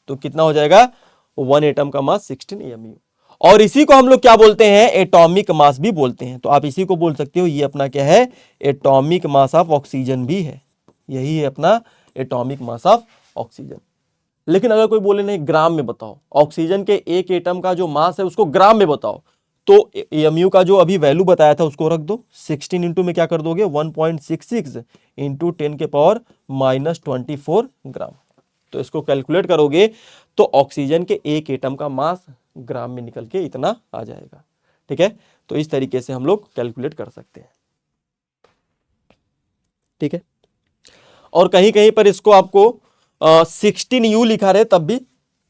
तो कितना हो जाएगा, 1 एटम का मास 16 AMU। और इसी को हम लोग क्या बोलते हैं, एटॉमिक मास भी बोलते हैं। तो आप इसी को बोल सकते हो ये अपना क्या है, एटॉमिक मास ऑफ ऑक्सीजन भी है। यही है अपना एटॉमिक मास ऑफ ऑक्सीजन। लेकिन अगर कोई बोले नहीं ग्राम में बताओ, ऑक्सीजन के एक एटम का जो मास है उसको ग्राम में बताओ, तो AMU का जो अभी वैल्यू बताया था उसको रख दो 16 इंटू में क्या कर दोगे 1.66 इंटू 10 के पावर -24 ग्राम। तो इसको कैलकुलेट करोगे तो ऑक्सीजन के एक एटम का मास ग्राम में निकल के इतना आ जाएगा। ठीक है, तो इस तरीके से हम लोग कैलकुलेट कर सकते हैं। ठीक है, और कहीं कहीं पर इसको आपको 16U लिखा रहे तब भी,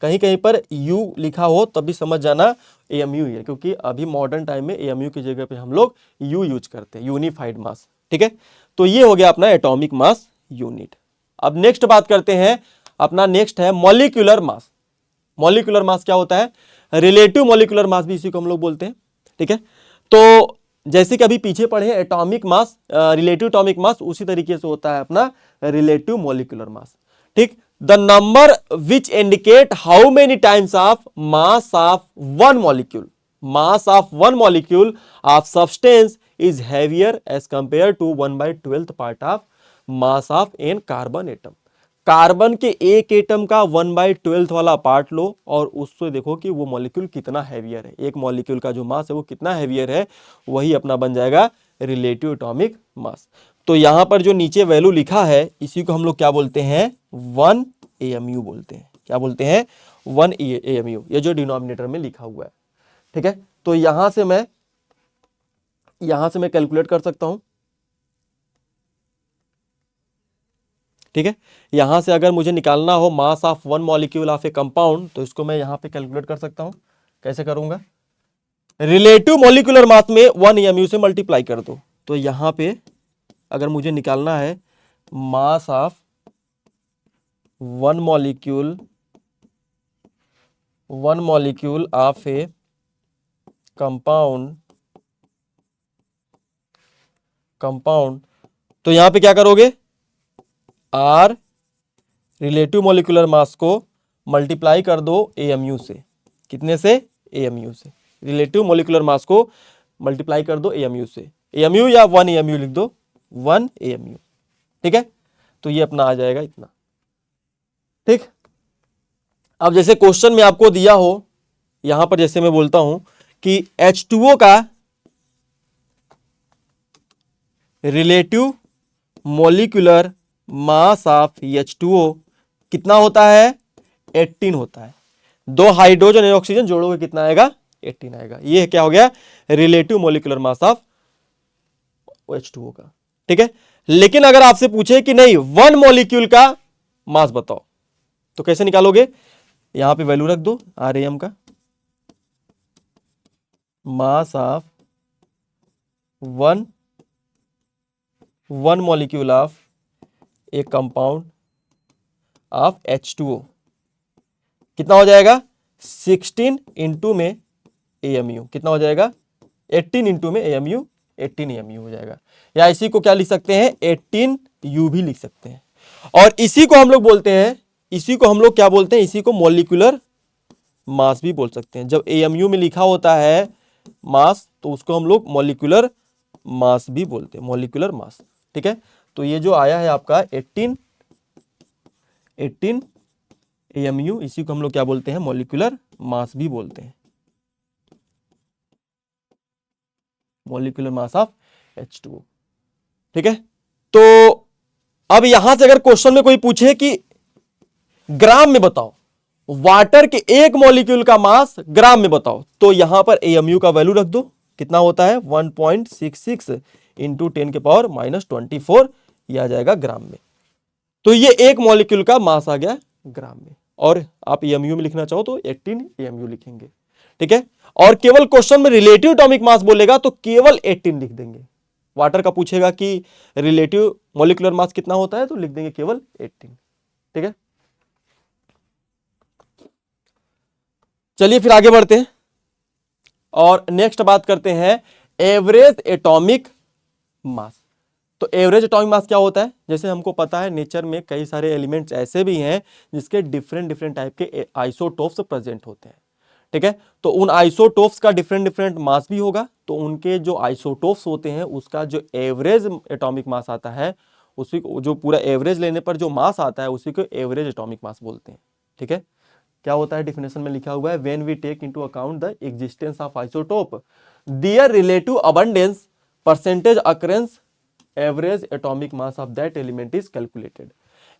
कहीं कहीं पर U लिखा हो तब भी समझ जाना AMU ही है, क्योंकि अभी मॉडर्न टाइम में AMU की जगह पे हम लोग U यूज करते हैं, यूनिफाइड मास। ठीक है, तो ये हो गया अपना एटॉमिक मास यूनिट। अब नेक्स्ट बात करते हैं, अपना नेक्स्ट है मॉलिक्यूलर मास। मॉलिक्यूलर मास क्या होता है, रिलेटिव मॉलिक्यूलर मास भी इसी को हम लोग बोलते हैं। ठीक है, तो जैसे कि अभी पीछे पढ़े हैं atomic mass, relative atomic mass, उसी तरीके से होता है अपना रिलेटिव मॉलिक्यूलर मास। ठीक, the number which indicate how many times of mass of one molecule, mass of one molecule of substance is heavier as compare to 1/12 part of mass of an carbon atom. Carbon के एक atom का 1/12 वाला part लो और उससे देखो कि वो molecule कितना हैवियर है, एक मॉलिक्यूल का जो मास है वो कितना हैवियर है, वही अपना बन जाएगा रिलेटिव एटॉमिक मास। तो यहां पर जो नीचे वैल्यू लिखा है इसी को हम लोग क्या बोलते हैं, 1 AMU बोलते हैं। क्या बोलते हैं, 1 AMU, ये जो डिनोमिनेटर में लिखा हुआ है। ठीक है, तो यहां से मैं कैलकुलेट कर सकता हूं। ठीक है, यहां से अगर मुझे निकालना हो मास of one molecule of A compound, तो इसको मैं यहां पे कैलकुलेट कर सकता हूं। कैसे करूंगा, रिलेटिव मॉलिक्यूलर मास में 1 AMU से मल्टीप्लाई कर दो। तो यहां पे अगर मुझे निकालना है mass of one molecule of A compound, तो यहां पे क्या करोगे, आर रिलेटिव मॉलिक्यूलर मास को मल्टीप्लाई कर दो AMU से। कितने से, AMU से। रिलेटिव मॉलिक्यूलर मास को मल्टीप्लाई कर दो AMU से, AMU या 1 AMU लिख दो, 1 AMU। ठीक है, तो ये अपना आ जाएगा इतना। ठीक, अब जैसे क्वेश्चन में आपको दिया हो, यहां पर जैसे मैं बोलता हूं कि H2O का relative molecular mass of H2O कितना होता है, 18 होता है। दो हाइड्रोजन और ऑक्सीजन जोड़ोगे कितना आएगा, 18 आएगा। ये क्या हो गया, relative molecular mass of H2O का। ठीक है, लेकिन अगर आपसे पूछे कि नहीं वन मॉलिक्यूल का मास बताओ, तो कैसे निकालोगे, यहां पे वैल्यू रख दो RAM का, मास of one molecule of A compound of H2O कितना हो जाएगा, 16 इंटू में AMU कितना हो जाएगा, 18 इंटू में AMU, 18 AMU हो जाएगा। या इसी को क्या लिख सकते हैं, 18U भी लिख सकते हैं। और इसी को हम लोग बोलते हैं, इसी को हम लोग क्या बोलते हैं, इसी को मॉलिक्यूलर मास भी बोल सकते हैं। जब AMU में लिखा होता है मास तो उसको हम लोग मॉलिक्यूलर मास भी बोलते हैं, मॉलिक्यूलर मास। ठीक है, तो ये जो आया है आपका 18 AMU, इसी को हम लोग क्या बोलते हैं, मॉलिक्यूलर मास भी बोलते हैं, मॉलिक्यूलर मास ऑफ H2O। ठीक है, तो अब यहां से अगर क्वेश्चन में कोई पूछे कि ग्राम में बताओ, वाटर के एक मॉलिक्यूल का मास ग्राम में बताओ, तो यहां पर AMU का वैल्यू रख दो, कितना होता है 1.66 इंटू 10 के पावर -24, ये आ जाएगा ग्राम में। तो ये एक मॉलिक्यूल का मास आ गया ग्राम में। और आप AMU में लिखना चाहो तो 18 AMU लिखेंगे। ठीक है, और केवल क्वेश्चन में रिलेटिव एटॉमिक मास बोलेगा तो केवल 18 लिख देंगे। वाटर का पूछेगा कि रिलेटिव मॉलिक्यूलर मास कितना होता है तो लिख देंगे केवल 18। ठीक है, चलिए फिर आगे बढ़ते हैं और नेक्स्ट बात करते हैं एवरेज एटॉमिक मास। तो एवरेज एटॉमिक मास क्या होता है? जैसे हमको पता है नेचर में कई सारे एलिमेंट्स ऐसे भी हैं जिसके डिफरेंट डिफरेंट टाइप के आइसोटोप्स प्रेजेंट होते हैं। ठीक है, तो उन आइसोटोप्स का डिफरेंट डिफरेंट मास भी होगा, तो उनके जो आइसोटोप्स होते हैं उसका जो एवरेज एटॉमिक मास आता है, उसी को जो पूरा एवरेज लेने पर जो मास आता है उसी को एवरेज एटॉमिक मास बोलते हैं। ठीक है, क्या होता है डिफिनेशन में लिखा हुआ है, when we take into account the existence of isotope, their relative abundance, percentage occurrence, average atomic mass of that element is calculated.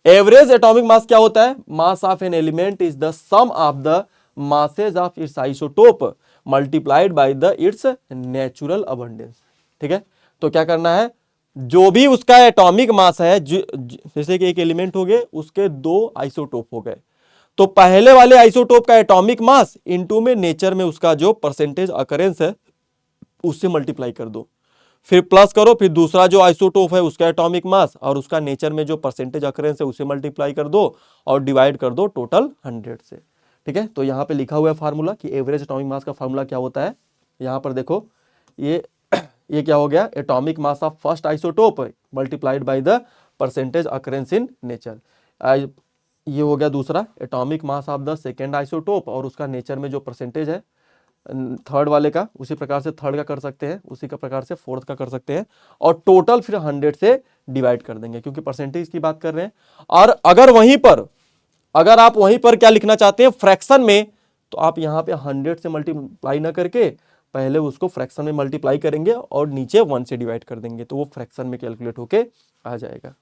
Average atomic mass क्या होता है? Mass of an element is the sum of the masses of its isotope multiplied by the its natural abundance। ठीक है, तो क्या करना है, जो भी उसका एटॉमिक मास है, जैसे कि एक एलिमेंट हो गए उसके दो आइसोटोप हो गए, तो पहले वाले आइसोटोप का एटॉमिक मास इनटू में नेचर में उसका जो परसेंटेज अकरेंस है उससे मल्टीप्लाई कर दो, फिर प्लस करो, फिर दूसरा जो आइसोटोप है उसका एटॉमिक मास और उसका नेचर में जो परसेंटेज अकरेंस है उसे मल्टीप्लाई कर दो और डिवाइड कर दो टोटल 100 से। ठीक है, तो यहां पे लिखा हुआ है फार्मूला कि एवरेज एटॉमिक मास का फार्मूला क्या होता है। यहां पर देखो ये क्या हो गया, atomic mass of first isotope multiplied by the percentage occurrence in nature. ये हो गया दूसरा, atomic mass of the second isotope और उसका नेचर में जो परसेंटेज है थर्ड वाले का, उसी प्रकार से थर्ड का कर सकते हैं, उसी का प्रकार से फोर्थ का कर सकते हैं और टोटल फिर 100 से डिवाइड कर देंगे क्योंकि परसेंटेज की बात कर रहे हैं। और अगर आप वहीं पर क्या लिखना चाहते हैं फ्रैक्शन में, तो आप यहां पे 100 से मल्टीप्लाई ना करके पहले उसको फ्रैक्शन में मल्टीप्लाई करेंगे और नीचे 1 से डिवाइड कर देंगे, तो वो फ्रैक्शन में कैलकुलेट होके आ जाएगा।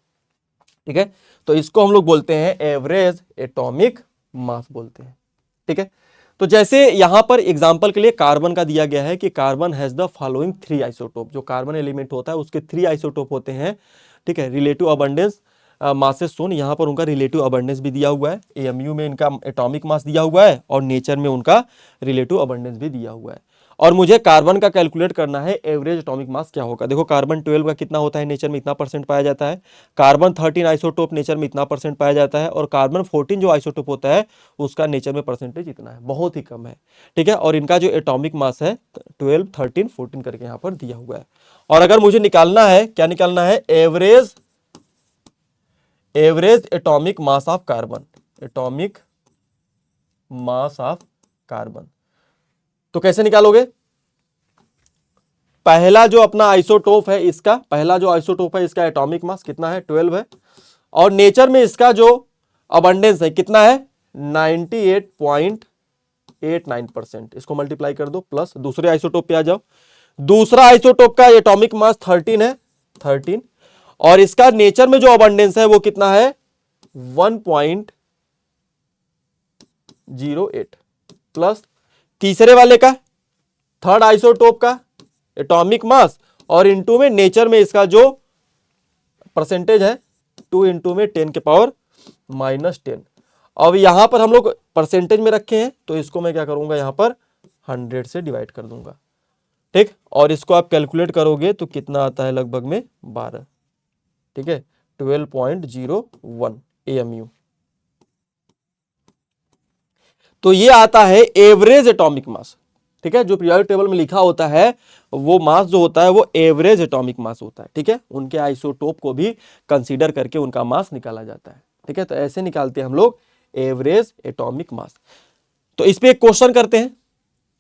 ठीक है, तो इसको हम लोग बोलते हैं एवरेज एटॉमिक मास बोलते हैं। ठीक है, तो जैसे यहां पर एग्जांपल के लिए कार्बन का दिया गया है कि carbon has the following 3 isotope, जो कार्बन एलिमेंट होता है उसके 3 आइसोटोप होते हैं। ठीक है, रिलेटिव अबंडेंस मासेस सोन, यहाँ पर उनका रिलेटिव अबंडेंस भी दिया हुआ है, एएमयू में इनका एटॉमिक मास दिया हुआ है और नेचर में उनका रिलेटिव अबंडेंस भी दिया हुआ है। और मुझे कार्बन का कैलकुलेट करना है एवरेज एटॉमिक मास क्या होगा। देखो कार्बन 12 का कितना होता है, नेचर में इतना परसेंट पाया जाता है, कार्बन 13 आइसोटोप नेचर में इतना परसेंट पाया जाता है और कार्बन 14 जो आइसोटोप होता है उसका नेचर में परसेंटेज इतना है, बहुत ही कम है। ठीक है, और इनका जो एटॉमिक मास है 12, 13, 14 करके यहाँ पर दिया हुआ है। और अगर मुझे निकालना है, क्या निकालना है, average atomic mass of carbon, atomic mass of carbon, तो कैसे निकालोगे? पहला जो अपना आइसोटोप है इसका, पहला जो आइसोटोप है इसका एटॉमिक मास कितना है, 12 है और नेचर में इसका जो अबंडेंस है कितना है, 98.89%। इसको मल्टीप्लाई कर दो प्लस दूसरे आइसोटोप पे आ जाओ, दूसरा आइसोटोप का एटॉमिक मास 13 है, 13 और इसका नेचर में जो अबंडेंस है वो कितना है, 1.08 प्लस तीसरे वाले का थर्ड आइसोटोप का एटॉमिक मास और इनटू में नेचर में इसका जो परसेंटेज है 2 इंटू में 10 के पावर -10। अब यहां पर हम लोग परसेंटेज में रखे हैं तो इसको मैं क्या करूंगा, यहां पर 100 से डिवाइड कर दूंगा। ठीक, और इसको आप कैलकुलेट करोगे तो कितना आता है, लगभग में 12। ठीक है, 12.01 AMU। तो ये आता है एवरेज एटॉमिक मास। ठीक है, जो पीरियोडिक टेबल में लिखा होता है वो मास जो होता है वो एवरेज एटॉमिक मास होता है। ठीक है, उनके आइसोटोप को भी कंसीडर करके उनका मास निकाला जाता है। ठीक है, तो ऐसे निकालते हैं हम लोग एवरेज एटॉमिक मास। तो इस पे एक क्वेश्चन करते हैं।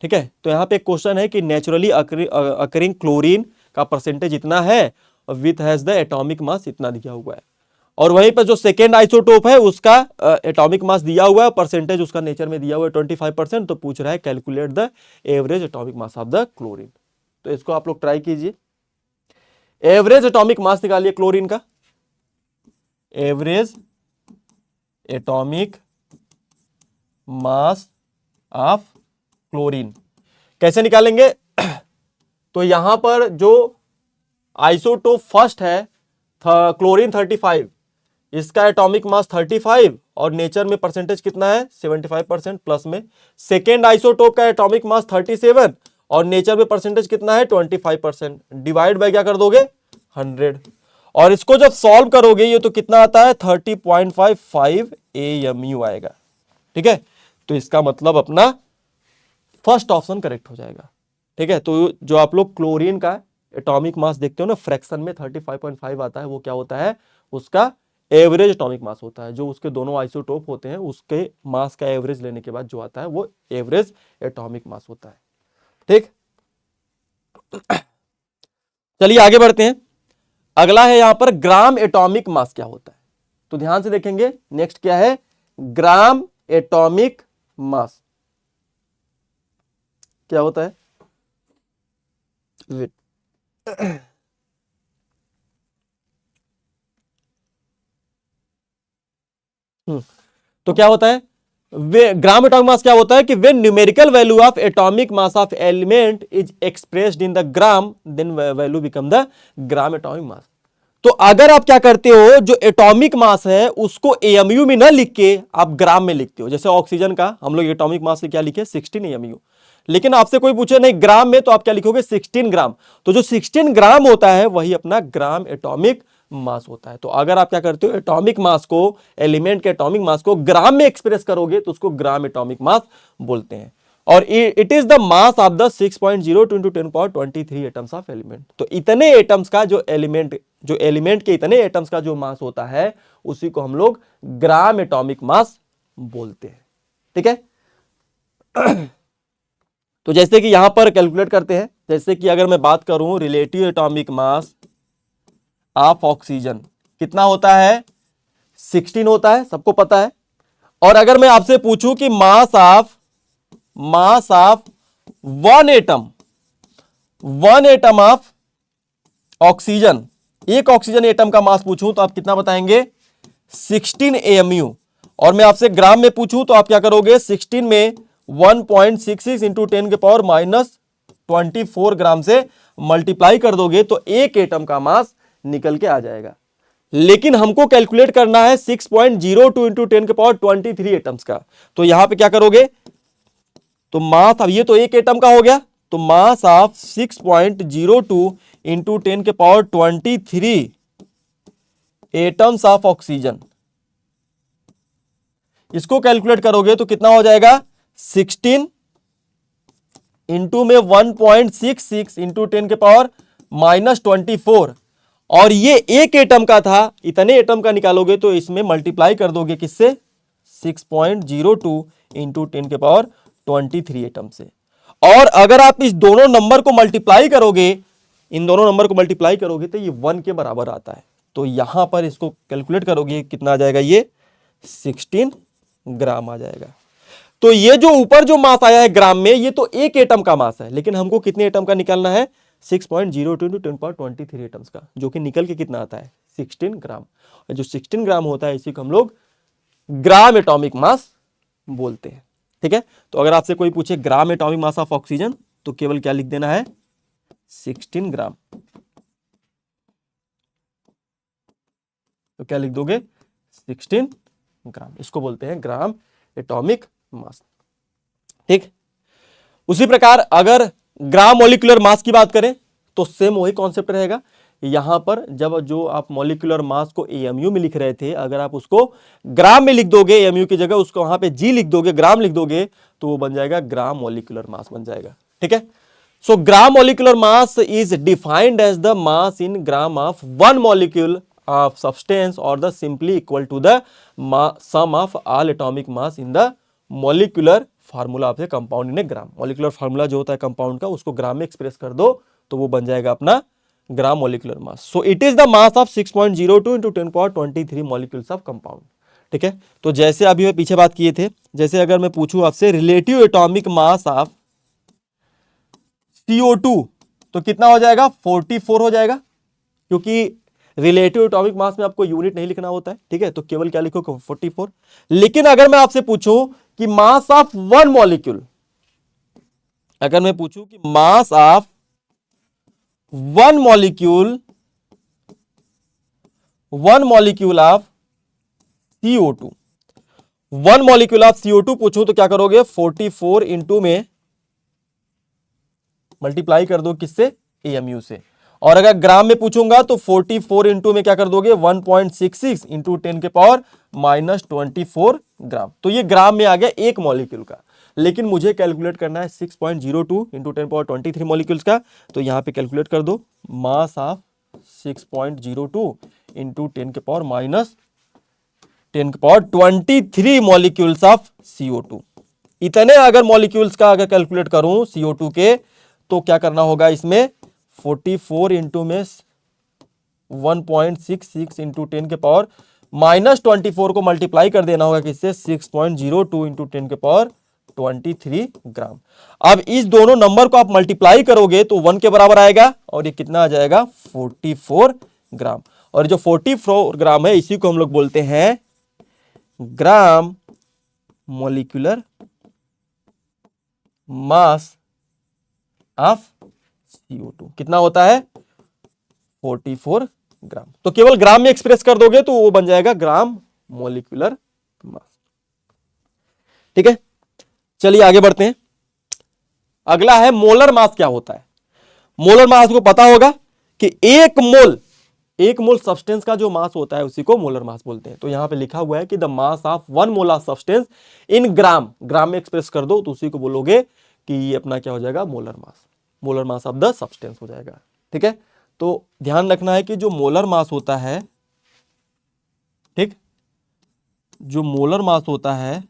ठीक है, तो यहाँ पे एक क्वेश्चन है कि नेचुरली अकरिंग क्लोरीन का परसेंटेज इतना है विथ हैज द एटॉमिक मास इतना दिया हुआ है और वहीं पर जो सेकेंड आइसोटोप है उसका एटॉमिक मास दिया हुआ है, परसेंटेज उसका नेचर में दिया हुआ है 25%। तो पूछ रहा है calculate the average atomic mass of the chlorine. तो इसको आप लोग ट्राई कीजिए, एवरेज एटॉमिक मास निकालिए क्लोरीन का, average atomic mass of chlorine कैसे निकालेंगे? तो यहां पर जो आइसोटोप फर्स्ट है क्लोरीन 35, इसका एटॉमिक मास 35 और नेचर में परसेंटेज कितना है 75% प्लस में। सेकेंड आइसोटोप का एटॉमिक मास 37 और नेचर में परसेंटेज कितना है 25%। डिवाइड बाय क्या कर दोगे 100 और इसको जब सॉल्व करोगे ये तो कितना आता है 30.55 AMU आएगा। ठीक है, तो इसका मतलब अपना फर्स्ट ऑप्शन करेक्ट हो जाएगा। ठीक है, तो जो आप लोग क्लोरीन का एटॉमिक मास देखते हो ना फ्रैक्शन में 35.5 आता है, वो क्या होता है उसका एवरेज एटॉमिक मास होता है। जो उसके दोनों आइसोटोप होते हैं उसके मास का एवरेज लेने के बाद जो आता है वो एवरेज एटॉमिक मास होता है। ठीक, चलिए आगे बढ़ते हैं। अगला है यहां पर ग्राम एटॉमिक मास क्या होता है, तो ध्यान से देखेंगे। नेक्स्ट क्या है ग्राम एटॉमिक मास क्या होता है। तो क्या होता है वे ग्राम एटॉमिक मास क्या होता है कि when numerical value of atomic mass of element is expressed in the gram then value become the gram atomic mass. तो अगर आप क्या करते हो जो एटॉमिक मास है उसको AMU में ना लिख के आप ग्राम में लिखते हो। जैसे ऑक्सीजन का हम लोग एटॉमिक मास से क्या लिखे 16 AMU, लेकिन आपसे कोई पूछे नहीं ग्राम में तो आप क्या लिखोगे 16 ग्राम। तो जो 16 ग्राम होता है वही अपना ग्राम एटॉमिक मास होता है। तो अगर आप क्या करते हो एटॉमिक मास को एलिमेंट के एटॉमिक मास को ग्राम में एक्सप्रेस करोगे तो उसको ग्राम एटॉमिक मास बोलते हैं। और it is the mass of the 6.02 into 10⁻23 atoms of element. तो इतने एटम्स का जो एलिमेंट के इतने एटम्स का जो मास होता है उसी को हम लोग ग्राम एटॉमिक मास बोलते हैं। ठीक है, तो जैसे कि यहां पर कैलकुलेट करते हैं। जैसे कि अगर मैं बात करूं relative atomic mass of oxygen कितना होता है 16 होता है, सबको पता है। और अगर मैं आपसे पूछूं कि मास of one atom of oxygen, एक ऑक्सीजन एटम का मास पूछूं तो आप कितना बताएंगे 16 AMU। और मैं आपसे ग्राम में पूछूं तो आप क्या करोगे 16 में 1.66 इंटू 10⁻24 ग्राम से मल्टीप्लाई कर दोगे तो एक एटम का मास निकल के आ जाएगा। लेकिन हमको कैलकुलेट करना है 6.02 इंटू 10⁻23 एटम्स का। तो यहां पे क्या करोगे तो मास, अब ये तो एक एटम का हो गया, तो mass of 6.02 into 10⁻23 atoms of oxygen, इसको कैलकुलेट करोगे तो कितना हो जाएगा 16 इंटू में 1.66 इंटू 10⁻24। और ये एक एटम का था, इतने एटम का निकालोगे तो इसमें मल्टीप्लाई कर दोगे किससे 6.02 इंटू 10⁻23 एटम से। और अगर आप इस दोनों नंबर को मल्टीप्लाई करोगे, इन दोनों नंबर को मल्टीप्लाई करोगे तो ये 1 के बराबर आता है। तो यहां पर इसको कैलकुलेट करोगे कितना आ जाएगा ये 16 ग्राम आ जाएगा। तो ये जो ऊपर जो मास आया है ग्राम में ये तो एक एटम का मास है, लेकिन हमको कितने एटम का निकालना है 6.02 इंटू 10⁻23 एटम्स का, जो कि निकल के कितना आता है 16 ग्राम। और जो 16 ग्राम होता है इसी को हम लोग ग्राम एटॉमिक मास बोलते हैं। ठीक है, तो अगर आपसे कोई पूछे ग्राम एटॉमिक मास ऑफ ऑक्सीजन तो केवल क्या लिख देना है 16 ग्राम। तो क्या लिख दोगे 16 ग्राम, इसको बोलते हैं ग्राम एटॉमिक मास। ठीक, उसी प्रकार अगर ग्राम मॉलिक्यूलर मास की बात करें तो सेम वही कॉन्सेप्ट रहेगा। यहां पर जब जो आप मॉलिक्यूलर मास को AMU में लिख रहे थे, अगर आप उसको ग्राम में लिख दोगे AMU की जगह उसको वहां पे G लिख दोगे, ग्राम लिख दोगे तो वो बन जाएगा ग्राम मॉलिक्यूलर मास बन जाएगा। ठीक है, so gram molecular mass is defined as the mass in gram of one molecule of substance और the simply equal to the sum of all atomic mass in the molecular formula of the compound in a gram. Molecular formula जो होता है compound का उसको ग्राम में express कर दो तो वो बन जाएगा अपना ग्राम molecular mass. So it is the mass of 6.02 into 10⁻23 molecules of compound. ठीक है, तो जैसे अभी मैं पीछे बात किए थे, जैसे अगर मैं पूछूं आपसे relative atomic mass of CO2 तो कितना हो जाएगा 44 हो जाएगा, क्योंकि रिलेटिव एटॉमिक मास में आपको यूनिट नहीं लिखना होता है। ठीक है, तो केवल क्या लिखोगे 44। लेकिन अगर मैं आपसे पूछूं कि मास ऑफ वन मॉलिक्यूल, अगर मैं पूछूं कि मास of one molecule of CO2, 1 molecule of CO2 पूछूं तो क्या करोगे, 44 इंटू में मल्टीप्लाई कर दो किससे, AMU से। और अगर ग्राम में पूछूंगा तो 44 इंटू में क्या कर दोगे, 1.66 इंटू 10 के पावर -24 ग्राम। तो ये ग्राम में आ गया एक मॉलिक्यूल का, लेकिन मुझे कैलकुलेट करना है 6.02 इंटू 10 पावर 23 मॉलिक्यूल्स का। तो यहां पे कैलकुलेट कर दो, मास ऑफ 6.02 इंटू 10 के पावर -10 के पावर 23 मॉलिक्यूल्स ऑफ CO2। इतने अगर मॉलिक्यूल्स का अगर कैलकुलेट करूं CO2 के, तो क्या करना होगा इसमें, 44 इंटू में 1.66 इंटू 10 के पावर -24 को मल्टीप्लाई कर देना होगा किससे, 6.02 इंटू 10 के पावर 23 ग्राम। अब इस दोनों नंबर को आप मल्टीप्लाई करोगे तो 1 के बराबर आएगा, और ये कितना आ जाएगा, 44 ग्राम। और जो 44 ग्राम है इसी को हम लोग बोलते हैं ग्राम मॉलिक्यूलर मास ऑफ CO2। कितना होता है, 44 ग्राम। तो केवल ग्राम में एक्सप्रेस कर दोगे तो वो बन जाएगा ग्राम मॉलिक्यूलर मास। ठीक है, चलिए आगे बढ़ते हैं। अगला है मोलर मास क्या होता है। मोलर मास को पता होगा कि एक मोल सब्सटेंस का जो मास होता है उसी को मोलर मास बोलते हैं। तो यहां पे लिखा हुआ है कि the mass of 1 mole of substance in gram में एक्सप्रेस कर दो तो उसी को बोलोगे कि ये अपना क्या हो जाएगा, molar mass of the substance हो जाएगा। ठीक है, तो ध्यान रखना है कि जो मोलर मास होता है, ठीक, जो मोलर मास होता है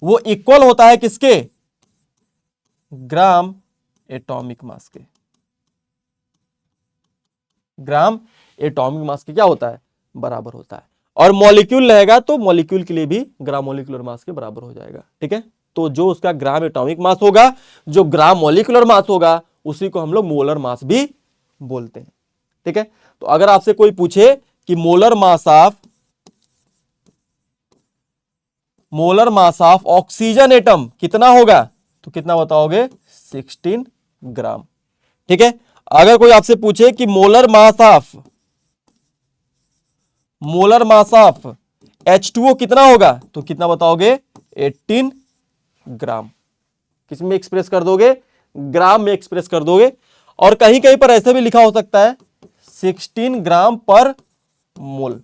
वो इक्वल होता है किसके, ग्राम एटॉमिक मास के। ग्राम एटॉमिक मास के क्या होता है, बराबर होता है। और मॉलिक्यूल रहेगा तो मॉलिक्यूल के लिए भी ग्राम मॉलिक्यूलर मास के बराबर हो जाएगा। ठीक है, तो जो उसका ग्राम एटॉमिक मास होगा, जो ग्राम मॉलिक्यूलर मास होगा, उसी को हम लोग मोलर मास भी बोलते हैं। ठीक है, तो अगर आपसे कोई पूछे कि molar mass of oxygen atom कितना होगा, तो कितना बताओगे, 16 ग्राम। ठीक है, अगर कोई आपसे पूछे कि मोलर मास ऑफ H2O कितना होगा, तो कितना बताओगे, 18 ग्राम। किस में एक्सप्रेस कर दोगे, ग्राम में एक्सप्रेस कर दोगे। और कहीं कहीं पर ऐसे भी लिखा हो सकता है 16 ग्राम पर मोल।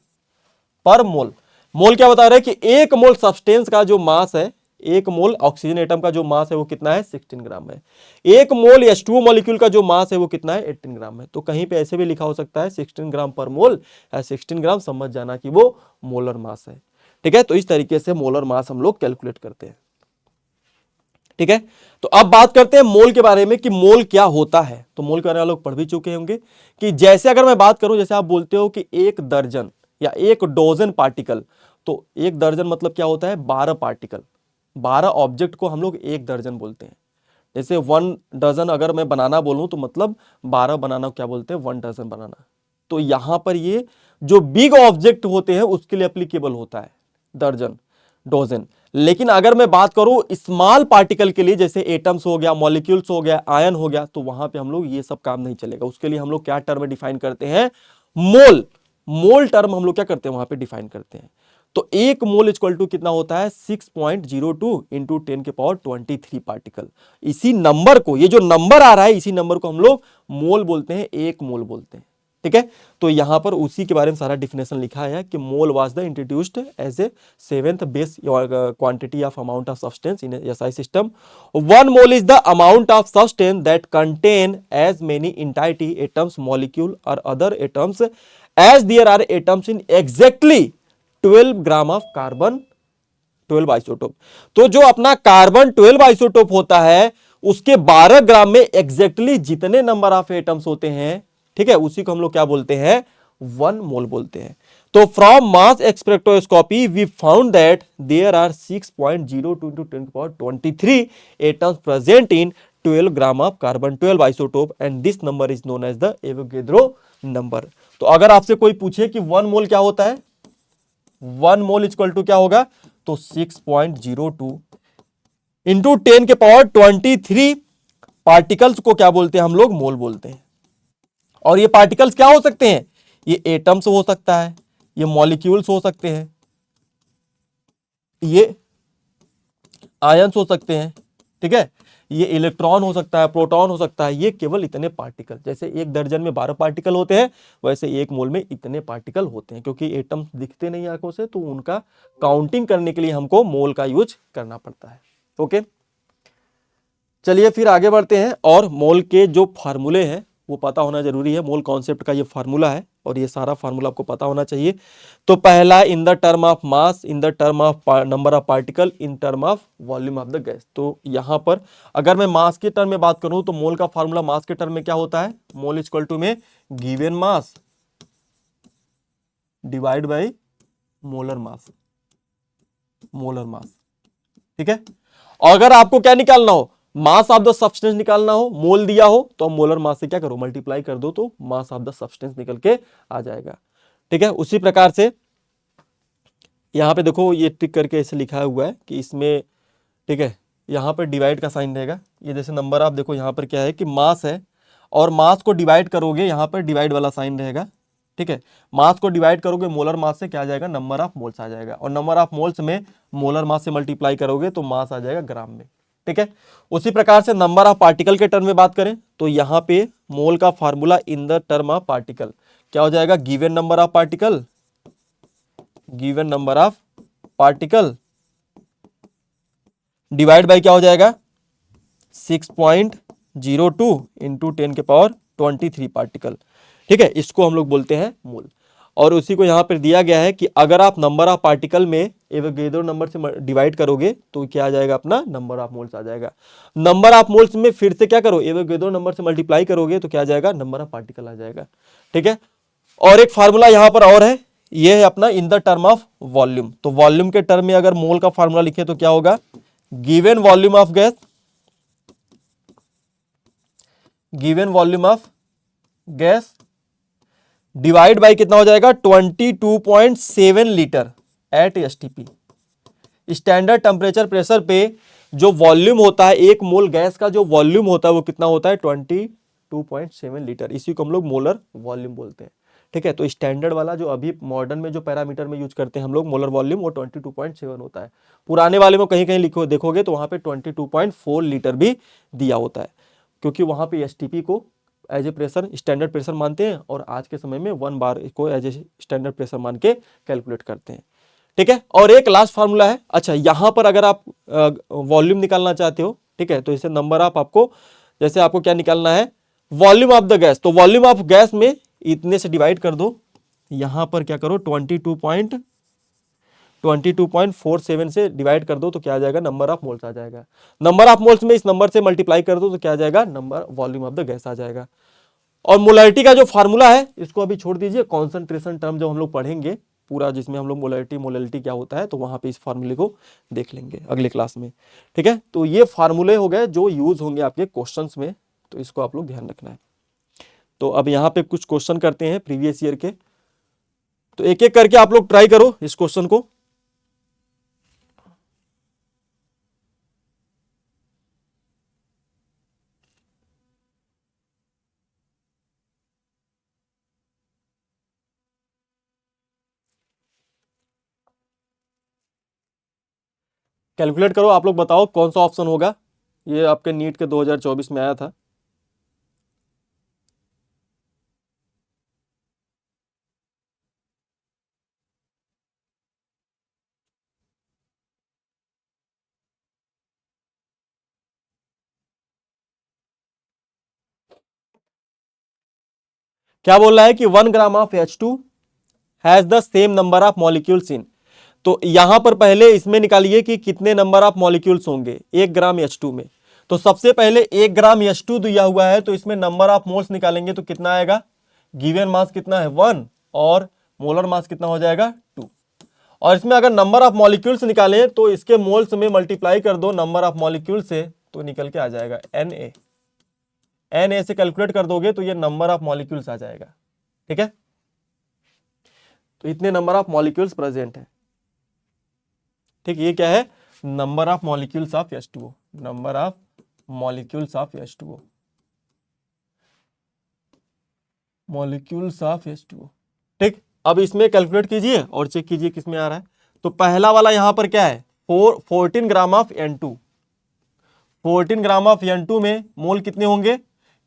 मोल क्या बता रहे हैं कि एक मोल सब्सटेंस का जो मास है, एक मोल ऑक्सीजन एटम का जो मास है वो कितना है, 16 ग्राम है। एक मोल H2O मॉलिक्यूल का जो मास है वो कितना है, 18 ग्राम है। तो कहीं पे ऐसे भी लिखा हो सकता है 16 ग्राम पर मोल या 16 ग्राम, समझ जाना कि वो मोलर मास है। ठीक है, तो इस तरीके से मोलर मास हम लोग कैलकुलेट करते हैं। ठीक है, तो अब बात करते हैं मोल के बारे में कि मोल क्या होता है। तो मोल के बारे में लोग पढ़ भी चुके होंगे कि जैसे अगर मैं बात करूं, जैसे आप बोलते हो कि एक दर्जन या एक डोजन पार्टिकल, तो एक दर्जन मतलब क्या होता है, 12 पार्टिकल, 12 ऑब्जेक्ट को हम लोग एक दर्जन बोलते हैं। जैसे 1 डजन अगर मैं बनाना बोलूं तो मतलब 12 बनाना क्या बोलते हैं, 1 डजन बनाना। तो यहां पर ये जो बिग ऑब्जेक्ट होते हैं उसके लिए एप्लीकेबल होता है दर्जन, डोजन। लेकिन अगर मैं बात करूं स्मॉल पार्टिकल के लिए, जैसे एटम्स हो गया, मॉलिक्यूल्स हो गया, आयन हो गया, तो वहां पे हम लोग ये सब काम नहीं चलेगा। उसके लिए हम लोग क्या टर्म डिफाइन करते हैं, मोल टर्म हम लोग क्या करते हैं वहां पे डिफाइन करते हैं। तो एक मोल इक्वल टू कितना होता है, 6.02 इंटू 10 के पावर 23 पार्टिकल। इसी नंबर को, ये जो नंबर आ रहा है इसी नंबर को हम लोग मोल बोलते हैं, एक मोल बोलते हैं। ठीक है, तो यहां पर उसी के बारे में सारा डिफिनेशन लिखा है कि mole was the introduced as a 7th base quantity of amount of substance in SI system. 1 mole is the amount of substance that contain as many entity atoms, molecule or other atoms as there are atoms in exactly 12 gram of carbon 12 isotope. तो जो अपना carbon 12 isotope होता है उसके 12 ग्राम में exactly जितने number of atoms होते हैं, ठीक है, उसी को हम लोग क्या बोलते हैं, 1 मोल बोलते हैं। तो from mass spectroscopy we found that there are 6.02 into 10⁻23 atoms present in 12 gram of carbon 12 isotope and this number is known as the Avogadro number. तो अगर आपसे कोई पूछे कि 1 मोल क्या होता है, 1 मोल इक्वल टू क्या होगा, तो 6.02 इंटू 10 के पावर 23 पार्टिकल्स को क्या बोलते हैं हम लोग, मोल बोलते हैं। और ये पार्टिकल्स क्या हो सकते हैं, ये एटम्स हो सकता है, ये मॉलिक्यूल्स हो सकते हैं, ये आयंस हो सकते हैं, ठीक है, ये इलेक्ट्रॉन हो सकता है, प्रोटॉन हो सकता है, ये केवल इतने पार्टिकल, जैसे एक दर्जन में 12 पार्टिकल होते हैं वैसे एक मोल में इतने पार्टिकल होते हैं। क्योंकि एटम्स दिखते नहीं आंखों से, तो उनका काउंटिंग करने के लिए हमको मोल का यूज करना पड़ता है। ओके, चलिए फिर आगे बढ़ते हैं, और मोल के जो फार्मूले हैं वो पता होना जरूरी है। मोल कॉन्सेप्ट का ये फार्मूला है और ये सारा फार्मूला आपको पता होना चाहिए। तो पहला, in the term of mass, in the term of number of particle, in term of volume of the gas. तो यहां पर अगर मैं मास के टर्म में बात करूं तो मोल का फार्मूला मास के टर्म में क्या होता है, मोल इज इक्वल टू में given mass divide by molar mass, molar mass, ठीक है। और अगर आपको क्या निकालना हो, मास ऑफ द सब्सटेंस निकालना हो, मोल दिया हो, तो मोलर मास से क्या करो, मल्टीप्लाई कर दो, तो मास ऑफ द सब्सटेंस निकल के आ जाएगा, ठीक है। उसी प्रकार से यहां पे देखो ये टिक करके ऐसे लिखा हुआ है कि इसमें, ठीक है, यहां पर डिवाइड का साइन रहेगा। ये जैसे नंबर आप देखो यहां पर क्या है कि मास है, और मास को डिवाइड करोगे यहां पर डिवाइड वाला साइन रहेगा, ठीक है। मास को डिवाइड करोगे मोलर मास से, क्या आ जाएगा, नंबर ऑफ मोल्स आ जाएगा, और नंबर ऑफ मोल्स में मोलर मास से मल्टीप्लाई करोगे तो मास आ जाएगा ग्राम में, ठीक है। उसी प्रकार से नंबर ऑफ पार्टिकल के टर्म में बात करें तो यहां पे मोल का formula in the term of particle क्या हो जाएगा, given number of particle, given number of particle divide by क्या हो जाएगा, 6.02 इंटू 10⁻23 पार्टिकल, ठीक है। इसको हम लोग बोलते हैं मोल। और उसी को यहां पर दिया गया है कि अगर आप नंबर ऑफ पार्टिकल में एवोगैड्रो नंबर से डिवाइड करोगे तो क्या आ जाएगा, अपना नंबर ऑफ मोल्स आ जाएगा। नंबर ऑफ मोल्स में फिर से क्या करो, एवोगैड्रो नंबर से मल्टीप्लाई करोगे तो क्या आ जाएगा, नंबर ऑफ पार्टिकल आ जाएगा, ठीक है। और एक फार्मूला यहां पर और है, ये है अपना in the term of volume. तो वॉल्यूम के टर्म में अगर मोल का फार्मूला लिखे तो क्या होगा, given volume of gas, given volume of gas divide by कितना हो जाएगा, 22.7 litre at STP. Standard temperature pressure पे जो वॉल्यूम होता है, एक मोल गैस का जो वॉल्यूम होता है वो कितना होता है, 22.7 लीटर। इसी को हम लोग मोलर वॉल्यूम बोलते हैं, ठीक है। तो स्टैंडर्ड वाला जो अभी मॉडर्न में जो पैरामीटर में यूज करते हैं हम लोग मोलर वॉल्यूम, वो 22.7 होता है। पुराने वाले में कहीं कहीं लिखो देखोगे तो वहां पे 22.4 लीटर भी दिया होता है, क्योंकि वहां पे एसटीपी को as a pressure standard pressure मानते हैं, और आज के समय में 1 बार को एज ए स्टैंडर्ड प्रेशर मान के कैलकुलेट करते हैं, ठीक है। और एक लास्ट फार्मूला है, अच्छा यहां पर अगर आप वॉल्यूम निकालना चाहते हो, ठीक है, तो इसे नंबर ऑफ आपको, जैसे आपको क्या निकालना है, वॉल्यूम ऑफ द गैस, तो वॉल्यूम ऑफ गैस में इतने से डिवाइड कर दो, यहां पर क्या करो, 22.47 से डिवाइड कर दो तो क्या आ जाएगा, नंबर ऑफ मोल्स आ जाएगा। नंबर ऑफ मोल्स में इस नंबर से मल्टीप्लाई कर दो तो क्या आ जाएगा, number volume of the gas आ जाएगा। और मोलैरिटी का जो फार्मूला है इसको अभी छोड़ दीजिए, कॉन्सेंट्रेशन टर्म जब हम लोग पढ़ेंगे पूरा, जिसमें हम लोग मोलैरिटी क्या होता है, तो वहां पे इस फार्मूले को देख लेंगे अगले क्लास में, ठीक है। तो ये फार्मूले हो गए जो यूज होंगे आपके क्वेश्चंस में, तो इसको आप लोग ध्यान रखना है। तो अब यहाँ पे कुछ क्वेश्चन करते हैं प्रीवियस ईयर के, तो एक एक करके आप लोग ट्राई करो इस क्वेश्चन को। कैलकुलेट करो, आप लोग बताओ कौन सा ऑप्शन होगा। ये आपके नीट के 2024 में आया था। क्या बोल रहा है कि 1 gram of H2 has the same number of molecules in. तो यहां पर पहले इसमें निकालिए कि कितने नंबर ऑफ मॉलिक्यूल्स होंगे 1 ग्राम H2 में। तो सबसे पहले 1 ग्राम H2 दिया हुआ है, तो इसमें नंबर ऑफ मोल्स निकालेंगे तो कितना आएगा, गिवन मास कितना है 1, और मोलर मास कितना हो जाएगा 2। और इसमें अगर नंबर ऑफ मॉलिक्यूल्स निकालें तो इसके मोल्स में मल्टीप्लाई कर दो नंबर ऑफ मॉलिक्यूल से, तो निकल के आ जाएगा Na से कैलकुलेट कर दोगे तो ये नंबर ऑफ मॉलिक्यूल्स आ जाएगा, ठीक है। तो इतने नंबर ऑफ मॉलिक्यूल्स प्रेजेंट है, ठीक। ये क्या है, number of molecules of H2O, number of molecules of H2O, molecules of H2O, ठीक। अब इसमें कैलकुलेट कीजिए और चेक कीजिए किसमें आ रहा है। तो पहला वाला यहां पर क्या है, 14 gram of N2, 14 gram of N2 में मोल कितने होंगे,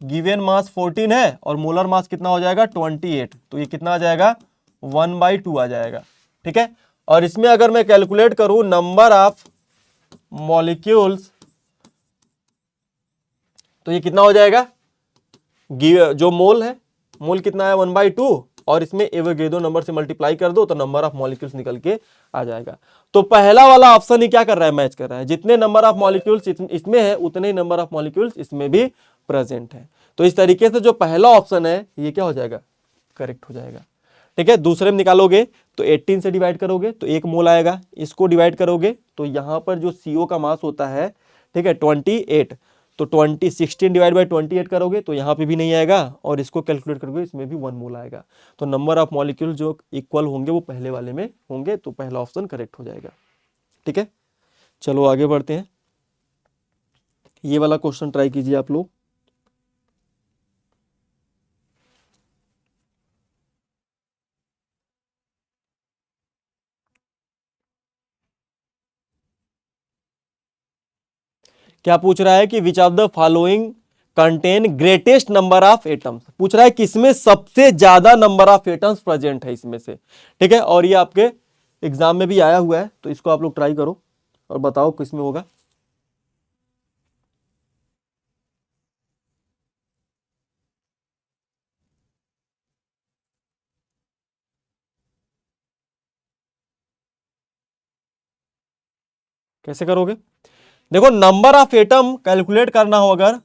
गिवन मास 14 है और मोलर मास कितना हो जाएगा 28, तो ये कितना आ जाएगा 1/2 आ जाएगा। ठीक है, और इसमें अगर मैं कैलकुलेट करूं नंबर ऑफ मॉलिक्यूल्स, तो ये कितना हो जाएगा, जो मोल है, मोल कितना है 1/2, और इसमें एवोगैड्रो नंबर से मल्टीप्लाई कर दो तो नंबर ऑफ मॉलिक्यूल्स निकल के आ जाएगा। तो पहला वाला ऑप्शन ही क्या कर रहा है, मैच कर रहा है, जितने नंबर ऑफ मॉलिक्यूल्स इसमें है उतने ही नंबर ऑफ मॉलिक्यूल्स इसमें भी प्रेजेंट है। तो इस तरीके से जो पहला ऑप्शन है ये क्या हो जाएगा, करेक्ट हो जाएगा। ठीक है, दूसरे में निकालोगे तो 18 से डिवाइड करोगे तो 1 मोल आएगा, इसको डिवाइड करोगे तो यहां पर जो CO का मास होता है, ठीक है 28, तो 16 डिवाइड बाई 28 करोगे तो यहाँ पे भी नहीं आएगा, और इसको कैलकुलेट करोगे इसमें भी 1 मोल आएगा। तो नंबर ऑफ मॉलिक्यूल जो इक्वल होंगे वो पहले वाले में होंगे, तो पहला ऑप्शन करेक्ट हो जाएगा। ठीक है, चलो आगे बढ़ते हैं, ये वाला क्वेश्चन ट्राई कीजिए आप लोग। क्या पूछ रहा है कि which of the following contain greatest number of atoms, पूछ रहा है कि इसमें सबसे ज्यादा नंबर ऑफ एटम्स प्रेजेंट है इसमें से। ठीक है, और ये आपके एग्जाम में भी आया हुआ है, तो इसको आप लोग ट्राई करो और बताओ किसमें होगा। कैसे करोगे, देखो नंबर ऑफ एटम कैलकुलेट करना हो, अगर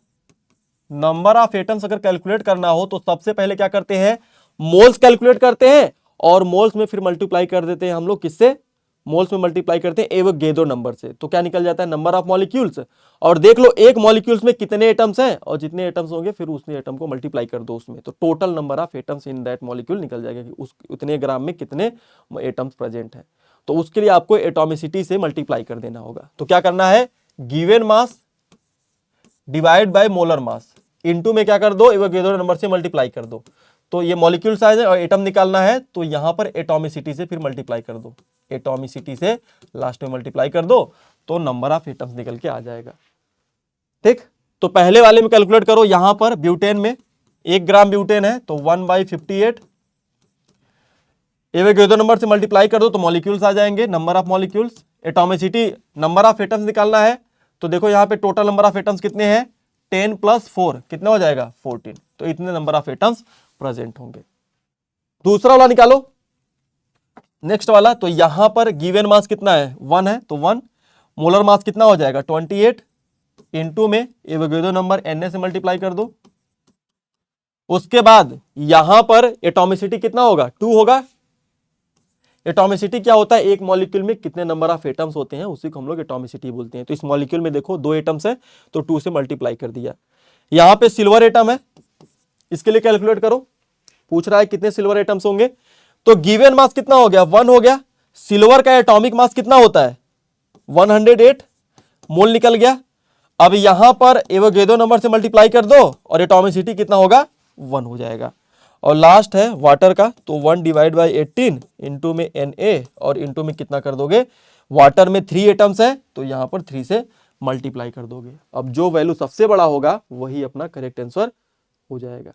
नंबर ऑफ एटम्स अगर कैलकुलेट करना हो तो सबसे पहले क्या करते हैं, मोल्स कैलकुलेट करते हैं, और मोल्स में फिर मल्टीप्लाई कर देते हैं हम लोग, किससे, मोल्स में मल्टीप्लाई करते हैं एवोगैड्रो नंबर से, तो क्या निकल जाता है नंबर ऑफ मॉलिक्यूल्स। और देख लो एक मॉलिक्यूल्स में कितने एटम्स हैं, और जितने एटम्स होंगे फिर उतने एटम को मल्टीप्लाई कर दो उसमें, तो total number of atoms in that molecule निकल जाएगा कि उस उतने ग्राम में कितने एटम्स प्रेजेंट हैं। तो उसके लिए आपको एटॉमिसिटी से मल्टीप्लाई कर देना होगा। तो क्या करना है, given mass divide by molar mass, into में क्या कर दो, एवोगैड्रो नंबर से मल्टीप्लाई कर दो। तो ये मॉलिक्यूल साइज है और एटम निकालना है, तो यहां पर एटॉमिसिटी से फिर मल्टीप्लाई कर दो, एटॉमिसिटी से लास्ट में मल्टीप्लाई कर दो तो नंबर ऑफ एटम्स निकल के आ जाएगा। ठीक, तो पहले वाले में कैलकुलेट करो, यहां पर ब्यूटेन में 1 ग्राम ब्यूटेन है तो 1/58, एवोगैड्रो नंबर से मल्टीप्लाई कर दो तो मॉलिक्यूल्स आ जाएंगे, number of molecules, atomicity, number of atoms निकालना है, तो देखो यहां पे टोटल नंबर ऑफ एटम्स कितने हैं, 10 + 4 कितना हो जाएगा 14, तो इतने नंबर ऑफ एटम्स प्रेजेंट होंगे। दूसरा वाला निकालो, नेक्स्ट वाला, तो यहां पर गिवन मास कितना है 1 है, तो 1, मोलर मास कितना हो जाएगा 28, इनटू में एवोगैड्रो नंबर Na से मल्टीप्लाई कर दो। उसके बाद यहां पर एटॉमिसिटी कितना होगा 2 होगा। एटॉमिसिटी क्या होता है, एक मॉलिक्यूल में कितने नंबर ऑफ एटम्स होते हैं उसी को हम लोग एटॉमिसिटी बोलते हैं। तो इस मॉलिक्यूल में देखो 2 एटम्स है तो 2 से मल्टीप्लाई कर दिया। यहां पे सिल्वर एटम है, इसके लिए कैलकुलेट करो, पूछ रहा है कितने सिल्वर एटम्स होंगे, तो गिवन मास कितना हो गया 1 हो गया। सिल्वर का एटॉमिक मास कितना होता है 108 मोल निकल गया। अब यहां पर एवोगैड्रो नंबर से मल्टीप्लाई कर दो और एटॉमिसिटी कितना होगा 1 हो जाएगा। और लास्ट है वाटर का, तो 1/18 इंटू में Na, और इंटू में कितना कर दोगे, वाटर में 3 एटम्स है तो यहां पर 3 से मल्टीप्लाई कर दोगे। अब जो वैल्यू सबसे बड़ा होगा वही अपना करेक्ट आंसर हो जाएगा।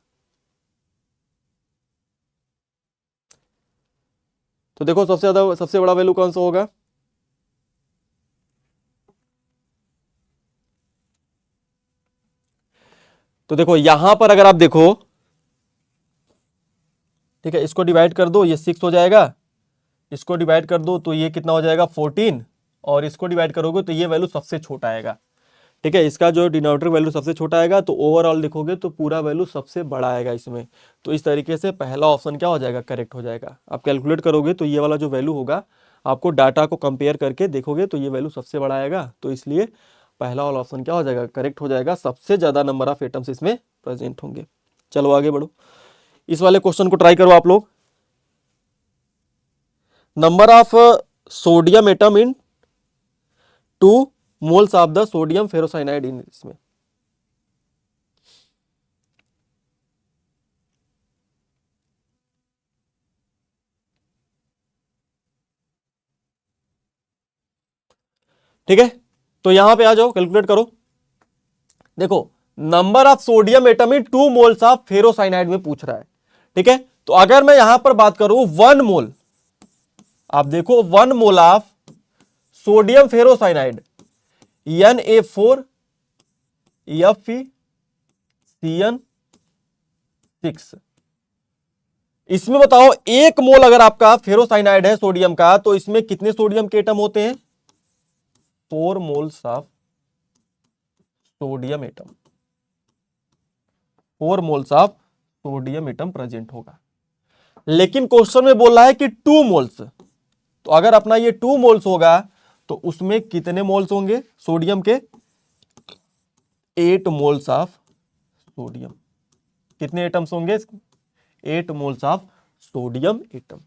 तो देखो सबसे बड़ा वैल्यू कौन सा होगा, तो देखो यहां पर अगर आप देखो, ठीक है, इसको डिवाइड कर दो ये 6 हो जाएगा, इसको डिवाइड कर दो तो ये कितना हो जाएगा 14, और इसको डिवाइड करोगे तो ये वैल्यू सबसे छोटा आएगा। ठीक है, इसका जो डिनोमिनेटर वैल्यू सबसे छोटा आएगा, तो ओवरऑल देखोगे तो पूरा वैल्यू सबसे बड़ा आएगा इसमें। तो इस तरीके से पहला ऑप्शन क्या हो जाएगा, करेक्ट हो जाएगा। आप कैलकुलेट करोगे तो ये वाला जो वैल्यू होगा, आपको डाटा को कंपेयर करके देखोगे तो ये वैल्यू सबसे बड़ा आएगा, तो इसलिए पहला वाला ऑप्शन क्या हो जाएगा, करेक्ट हो जाएगा। सबसे ज्यादा नंबर ऑफ एटम्स इसमें प्रेजेंट होंगे। चलो आगे बढ़ो, इस वाले क्वेश्चन को ट्राई करो आप लोग। Number of sodium atom in 2 moles of the sodium ferrocyanide in, इसमें ठीक है, तो यहां पे आ जाओ, कैलकुलेट करो। देखो, number of sodium atom in 2 moles of ferrocyanide में पूछ रहा है। ठीक है, तो अगर मैं यहां पर बात करूं 1 मोल, आप देखो 1 mole of sodium ferrocyanide Na4 FeCN6, इसमें बताओ 1 मोल अगर आपका फेरोसाइनाइड है सोडियम का, तो इसमें कितने सोडियम के एटम होते हैं? 4 moles of sodium atom, 4 moles of sodium atom present होगा। लेकिन क्वेश्चन में बोल रहा है कि 2 मोल्स, तो अगर अपना ये 2 मोल्स होगा तो उसमें कितने मोल्स होंगे सोडियम के? 8 मोल्स ऑफ सोडियम। कितने एटम्स होंगे? 8 मोल्स ऑफ सोडियम एटम।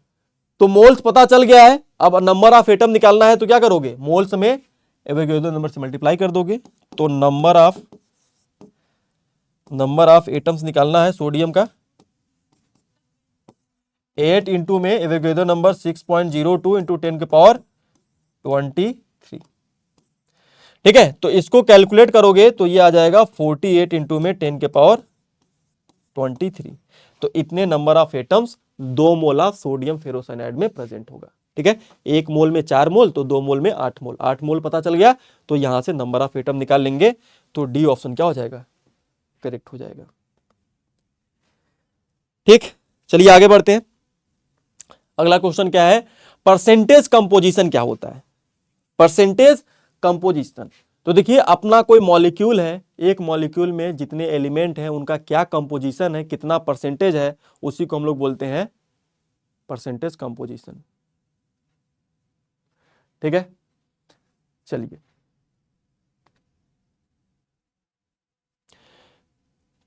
तो मोल्स पता चल गया है, अब नंबर ऑफ एटम निकालना है, तो क्या करोगे? मोल्स में एवोगैड्रो नंबर से मल्टीप्लाई कर दोगे, तो नंबर ऑफ एटम्स निकालना है सोडियम का। 8 इंटू में एवोगैड्रो नंबर 6.02 इंटू 10 के पावर 23। ठीक है, तो इसको कैलकुलेट करोगे तो ये आ जाएगा 48 इंटू में 10 के पावर 23। तो इतने number of atoms 2 mole of sodium ferrocyanide में प्रेजेंट होगा। ठीक है, 1 मोल में 4 मोल, तो 2 मोल में 8 मोल। 8 मोल पता चल गया, तो यहां से नंबर ऑफ एटम निकाल लेंगे, तो डी ऑप्शन क्या हो जाएगा? करेक्ट हो जाएगा। ठीक, चलिए आगे बढ़ते हैं। अगला क्वेश्चन क्या है? परसेंटेज कंपोजिशन क्या होता है? परसेंटेज कंपोजिशन, तो देखिए अपना कोई मॉलिक्यूल है, एक मॉलिक्यूल में जितने एलिमेंट हैं उनका क्या कंपोजिशन है, कितना परसेंटेज है, उसी को हम लोग बोलते हैं परसेंटेज कंपोजिशन। ठीक है, चलिए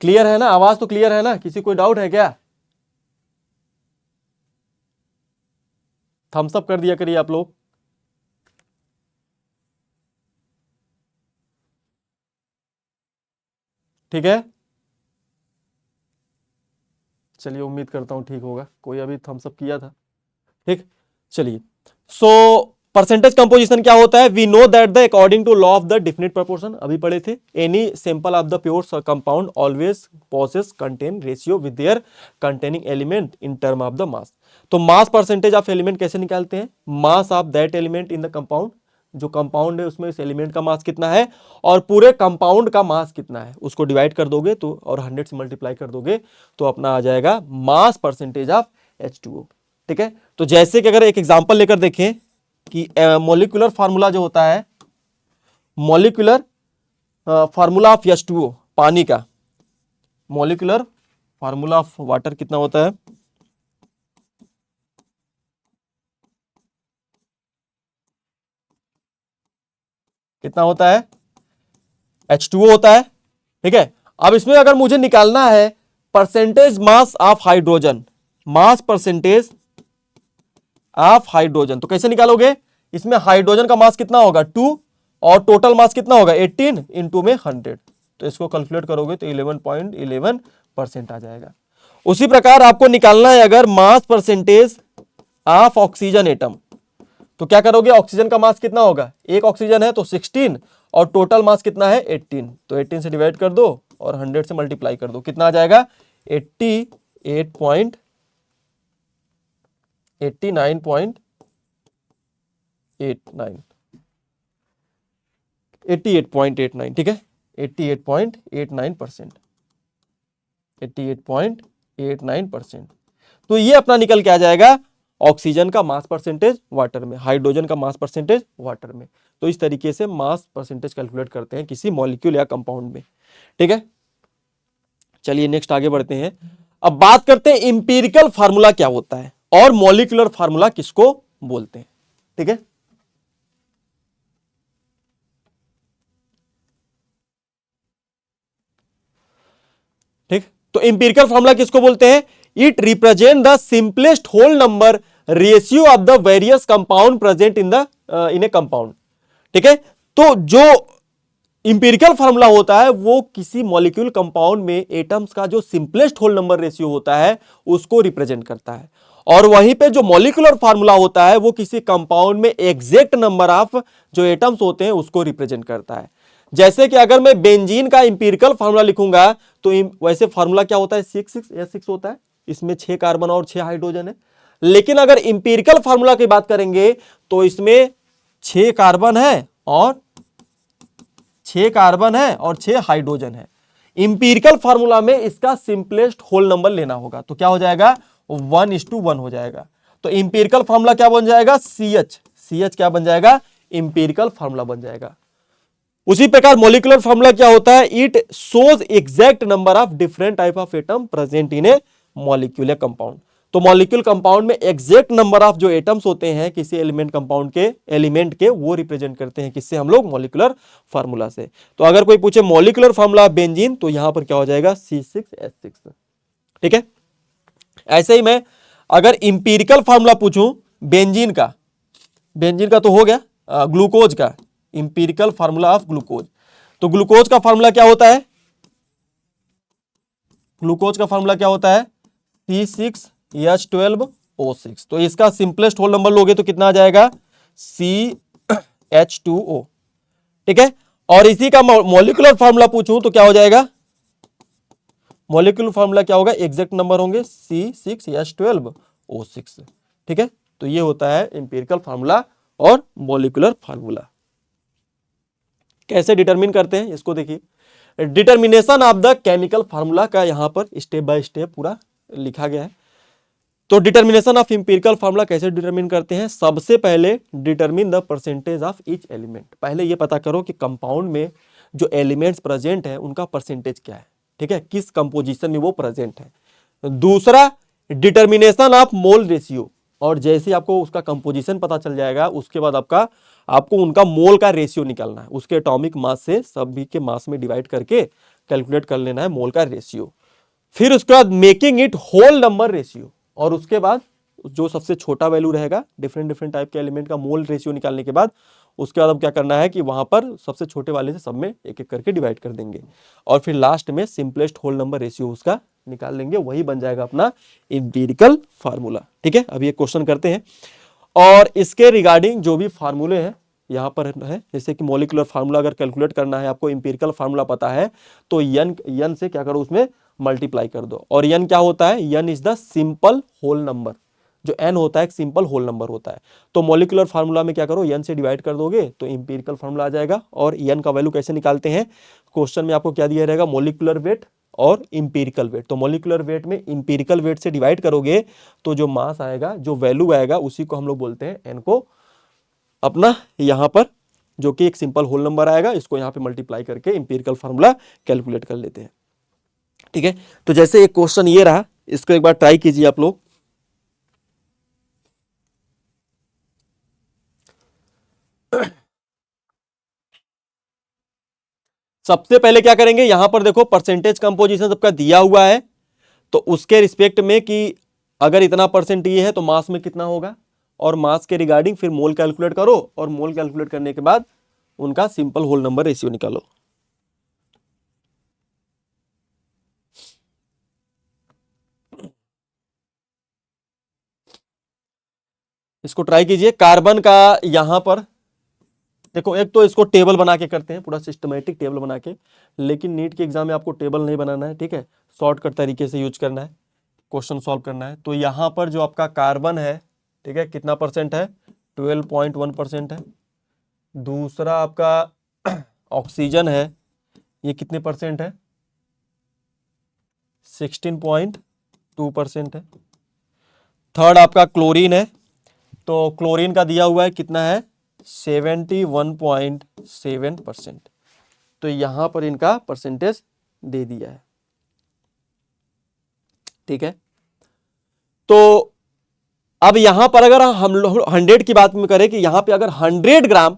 क्लियर है ना? आवाज तो क्लियर है ना? किसी कोई डाउट है क्या? थम्स अप कर दिया करिए आप लोग। ठीक है, चलिए उम्मीद करता हूं ठीक होगा, कोई अभी थम्स अप किया था। ठीक, चलिए। सो परसेंटेज कंपोजिशन क्या होता है? We know that the according to law of the definite proportion, अभी पढ़े थे, any sample of the pure compound always possess contain ratio with their containing element in term of the mass. तो mass percentage of element कैसे निकालते हैं? Mass of that element in the compound, जो compound है उसमें इस element का मास कितना है और पूरे कंपाउंड का मास कितना है, उसको डिवाइड कर दोगे तो, और 100 से मल्टीप्लाई कर दोगे तो अपना आ जाएगा मास परसेंटेज ऑफ H2O। ठीक है, तो जैसे कि अगर एक एग्जांपल लेकर देखें कि मॉलिक्यूलर फार्मूला जो होता है, मॉलिक्यूलर फार्मूला ऑफ H2O, पानी का मॉलिक्यूलर फार्मूला ऑफ वाटर कितना होता है? कितना होता है? H2O होता है। ठीक है, अब इसमें अगर मुझे निकालना है percentage mass of hydrogen, mass percentage of hydrogen, तो कैसे निकालोगे? इसमें हाइड्रोजन का मास कितना होगा? 2, और टोटल मास कितना होगा? 18 इंटू में 100, तो इसको कैलकुलेट करोगे तो 11.11% आ जाएगा। उसी प्रकार आपको निकालना है अगर मास परसेंटेज ऑफ ऑक्सीजन एटम, तो क्या करोगे? ऑक्सीजन का मास कितना होगा? एक ऑक्सीजन है तो 16, और टोटल मास कितना है? 18, तो 18 से डिवाइड कर दो और 100 से मल्टीप्लाई कर दो, कितना आ जाएगा? 89.89, ठीक है, 88.89%, 88.89%। तो ये अपना निकल के आ जाएगा ऑक्सीजन का मास परसेंटेज वाटर में, हाइड्रोजन का मास परसेंटेज वाटर में। तो इस तरीके से मास परसेंटेज कैलकुलेट करते हैं किसी मॉलिक्यूल या कंपाउंड में। ठीक है, चलिए नेक्स्ट आगे बढ़ते हैं। अब बात करते हैं इंपीरिकल फार्मूला क्या होता है और मॉलिक्यूलर फार्मूला किसको बोलते हैं। ठीक है, ठीक, तो इंपीरिकल फार्मूला किसको बोलते हैं? It represent the simplest whole number ratio of the various compound present in a compound. ठीक है, तो जो इंपीरिकल फार्मूला होता है वो किसी मॉलिक्यूल कंपाउंड में एटम्स का जो सिंपलेस्ट होल नंबर रेशियो होता है उसको रिप्रेजेंट करता है। और वहीं पे जो मॉलिक्यूलर फार्मूला होता है वो किसी कंपाउंड में एग्जैक्ट नंबर ऑफ जो एटम्स होते हैं उसको रिप्रेजेंट करता है। जैसे कि अगर मैं बेंजीन का इंपिरिकल फार्मूला लिखूंगा तो वैसे फार्मूला क्या होता है, 6 होता है, इसमें 6 कार्बन और 6 हाइड्रोजन है। लेकिन अगर इंपिरिकल फार्मूला की बात करेंगे तो इसमें 6 कार्बन है और 6 हाइड्रोजन है। इंपिरिकल फार्मूला में इसका सिंपलेस्ट होल नंबर लेना होगा, तो क्या हो जाएगा, 1:1 हो जाएगा। तो इंपिरिकल फार्मूला क्या बन जाएगा, CH क्या बन जाएगा, इंपिरिकल फार्मूला बन जाएगा। उसी प्रकार मॉलिक्यूलर फार्मूला क्या होता है, it shows exact number of different type of atom present in A molecular compound. तो मॉलिक्यूल कंपाउंड में एग्जैक्ट नंबर ऑफ जो एटम्स होते हैं किसी एलिमेंट कंपाउंड के एलिमेंट के, वो रिप्रेजेंट करते हैं किससे, हम लोग मॉलिक्यूलर फार्मूला से। तो अगर कोई पूछे मॉलिक्यूलर फार्मूला बेंजीन तो यहां पर क्या हो जाएगा, C6H6। ठीक है। ऐसे ही मैं अगर इंपिरिकल फार्मूला पूछूं बेंजीन का तो हो गया, ग्लूकोज का इंपिरिकल फार्मूला ऑफ ग्लूकोज। तो ग्लूकोज का फार्मूला क्या होता है, C6H12O6। तो इसका सिंपलेस्ट होल नंबर लोगे तो कितना आ जाएगा, CH2O। ठीक है। और इसी का मॉलिक्यूलर फार्मूला पूछूं तो क्या हो जाएगा, मॉलिक्यूलर फार्मूला क्या होगा, एग्जैक्ट नंबर होंगे C6H12O6। ठीक है। तो ये होता है इंपिरिकल फार्मूला और मॉलिक्यूलर फार्मूला। कैसे डिटरमिन करते हैं इसको देखिए, determination of the chemical formula का यहां पर स्टेप बाय स्टेप पूरा लिखा गया है। तो डिटर्मिनेशन ऑफ इंपिरिकल फार्मूला कैसे डिटरमिन करते हैं, सबसे पहले determine the percentage of each element. पहले ये पता करो कि कंपाउंड में जो एलिमेंट्स प्रेजेंट है उनका परसेंटेज क्या है, ठीक है, किस कंपोजिशन में वो प्रेजेंट है। दूसरा डिटर्मिनेशन ऑफ मोल रेशियो, और जैसे आपको उसका कंपोजिशन पता चल जाएगा उसके बाद आपको उनका मोल का रेशियो निकालना है, उसके एटॉमिक मास से सभी के मास में डिवाइड करके कैलकुलेट कर लेना है मोल का रेशियो। फिर उसके बाद making it whole number ratio, और उसके बाद जो सबसे छोटा वैल्यू रहेगा डिफरेंट टाइप के एलिमेंट का मोल रेशियो निकालने के बाद उसके बाद अब क्या करना है कि वहां पर सबसे छोटे वाले से सब में एक एक करके डिवाइड कर देंगे, और फिर लास्ट में सिंपलेस्ट होल नंबर रेशियो उसका निकाल लेंगे, वही बन जाएगा अपना इंपिरिकल फार्मूला। ठीक है। अब ये क्वेश्चन करते हैं, और इसके रिगार्डिंग जो भी फार्मूले हैं यहाँ पर है, जैसे कि मॉलिक्यूलर फार्मूला अगर कैलकुलेट करना है आपको, इंपिरिकल फार्मूला पता है तो यन से क्या करो, उसमें मल्टीप्लाई कर दो। और यन क्या होता है, n is the simple whole number. जो एन होता है एक सिंपल होल नंबर होता है। तो मॉलिक्यूलर फार्मूला में क्या करो, एन से डिवाइड कर दोगे तो इंपिरिकल फार्मूला आ जाएगा। और एन का वैल्यू कैसे निकालते हैं, क्वेश्चन में आपको क्या दिया रहेगा, मॉलिक्यूलर वेट और इंपिरिकल वेट। तो मॉलिक्यूलर वेट में इंपिरिकल वेट से डिवाइड करोगे तो जो मास आएगा, जो वैल्यू आएगा, उसी को हम लोग बोलते हैं एन को अपना यहाँ पर, जो कि एक सिंपल होल नंबर आएगा, इसको यहाँ पे मल्टीप्लाई करके इंपिरिकल फार्मूला कैलकुलेट कर लेते हैं। ठीक है। तो जैसे एक क्वेश्चन ये रहा, इसको एक बार ट्राई कीजिए आप लोग। सबसे पहले क्या करेंगे, यहां पर देखो परसेंटेज कंपोजिशन सबका दिया हुआ है, तो उसके रिस्पेक्ट में कि अगर इतना परसेंट ये है तो मास में कितना होगा, और मास के रिगार्डिंग फिर मोल कैलकुलेट करो, और मोल कैलकुलेट करने के बाद उनका सिंपल होल नंबर रेशियो निकालो। इसको ट्राई कीजिए। कार्बन का यहां पर देखो, एक तो इसको टेबल बना के करते हैं, पूरा सिस्टमेटिक टेबल बना के, लेकिन नीट के एग्जाम में आपको टेबल नहीं बनाना है। ठीक है। शॉर्टकट तरीके से यूज करना है, क्वेश्चन सॉल्व करना है। तो यहां पर जो आपका कार्बन है, ठीक है, कितना परसेंट है, 12.1% है। दूसरा आपका ऑक्सीजन है, ये कितने परसेंट है, 16.2% है। थर्ड आपका क्लोरीन है, तो क्लोरीन का दिया हुआ है कितना है, 71.7%। तो यहां पर इनका परसेंटेज दे दिया है। ठीक है। तो अब यहां पर अगर हम लोग 100 की बात में करें कि यहां पे अगर 100 ग्राम,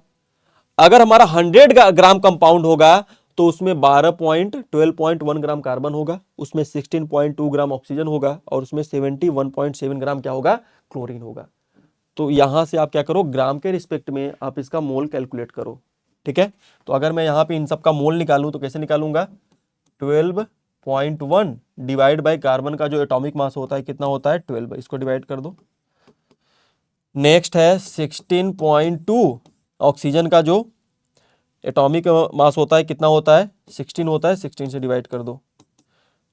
अगर हमारा 100 ग्राम कंपाउंड होगा तो उसमें 12.1 ग्राम कार्बन होगा, उसमें 16.2 ग्राम ऑक्सीजन होगा, और उसमें 71.7 ग्राम क्या होगा, क्लोरीन होगा। तो यहां से आप क्या करो, ग्राम के रिस्पेक्ट में आप इसका मोल कैलकुलेट करो। ठीक है। तो अगर मैं यहां पे इन सब का मोल निकालूं तो कैसे निकालूंगा, 12 0.1 डिवाइड बाय कार्बन का जो एटॉमिक मास होता है कितना होता है 12, इसको डिवाइड कर दो। नेक्स्ट है 16.2, ऑक्सीजन का जो एटॉमिक मास होता है कितना होता है 16 होता है, 16 से डिवाइड कर दो।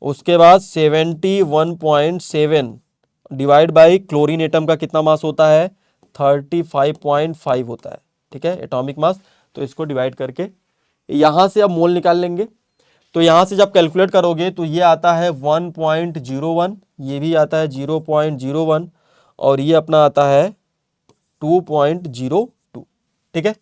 उसके बाद 71.7 डिवाइड बाई क्लोरीन एटम का कितना मास होता है 35.5 होता है, ठीक है, एटॉमिक मास। तो इसको डिवाइड करके यहां से अब मोल निकाल लेंगे। तो यहां से जब कैलकुलेट करोगे तो ये आता है 1.01, ये भी आता है 0.01 और ये अपना आता है 2.02, ठीक है।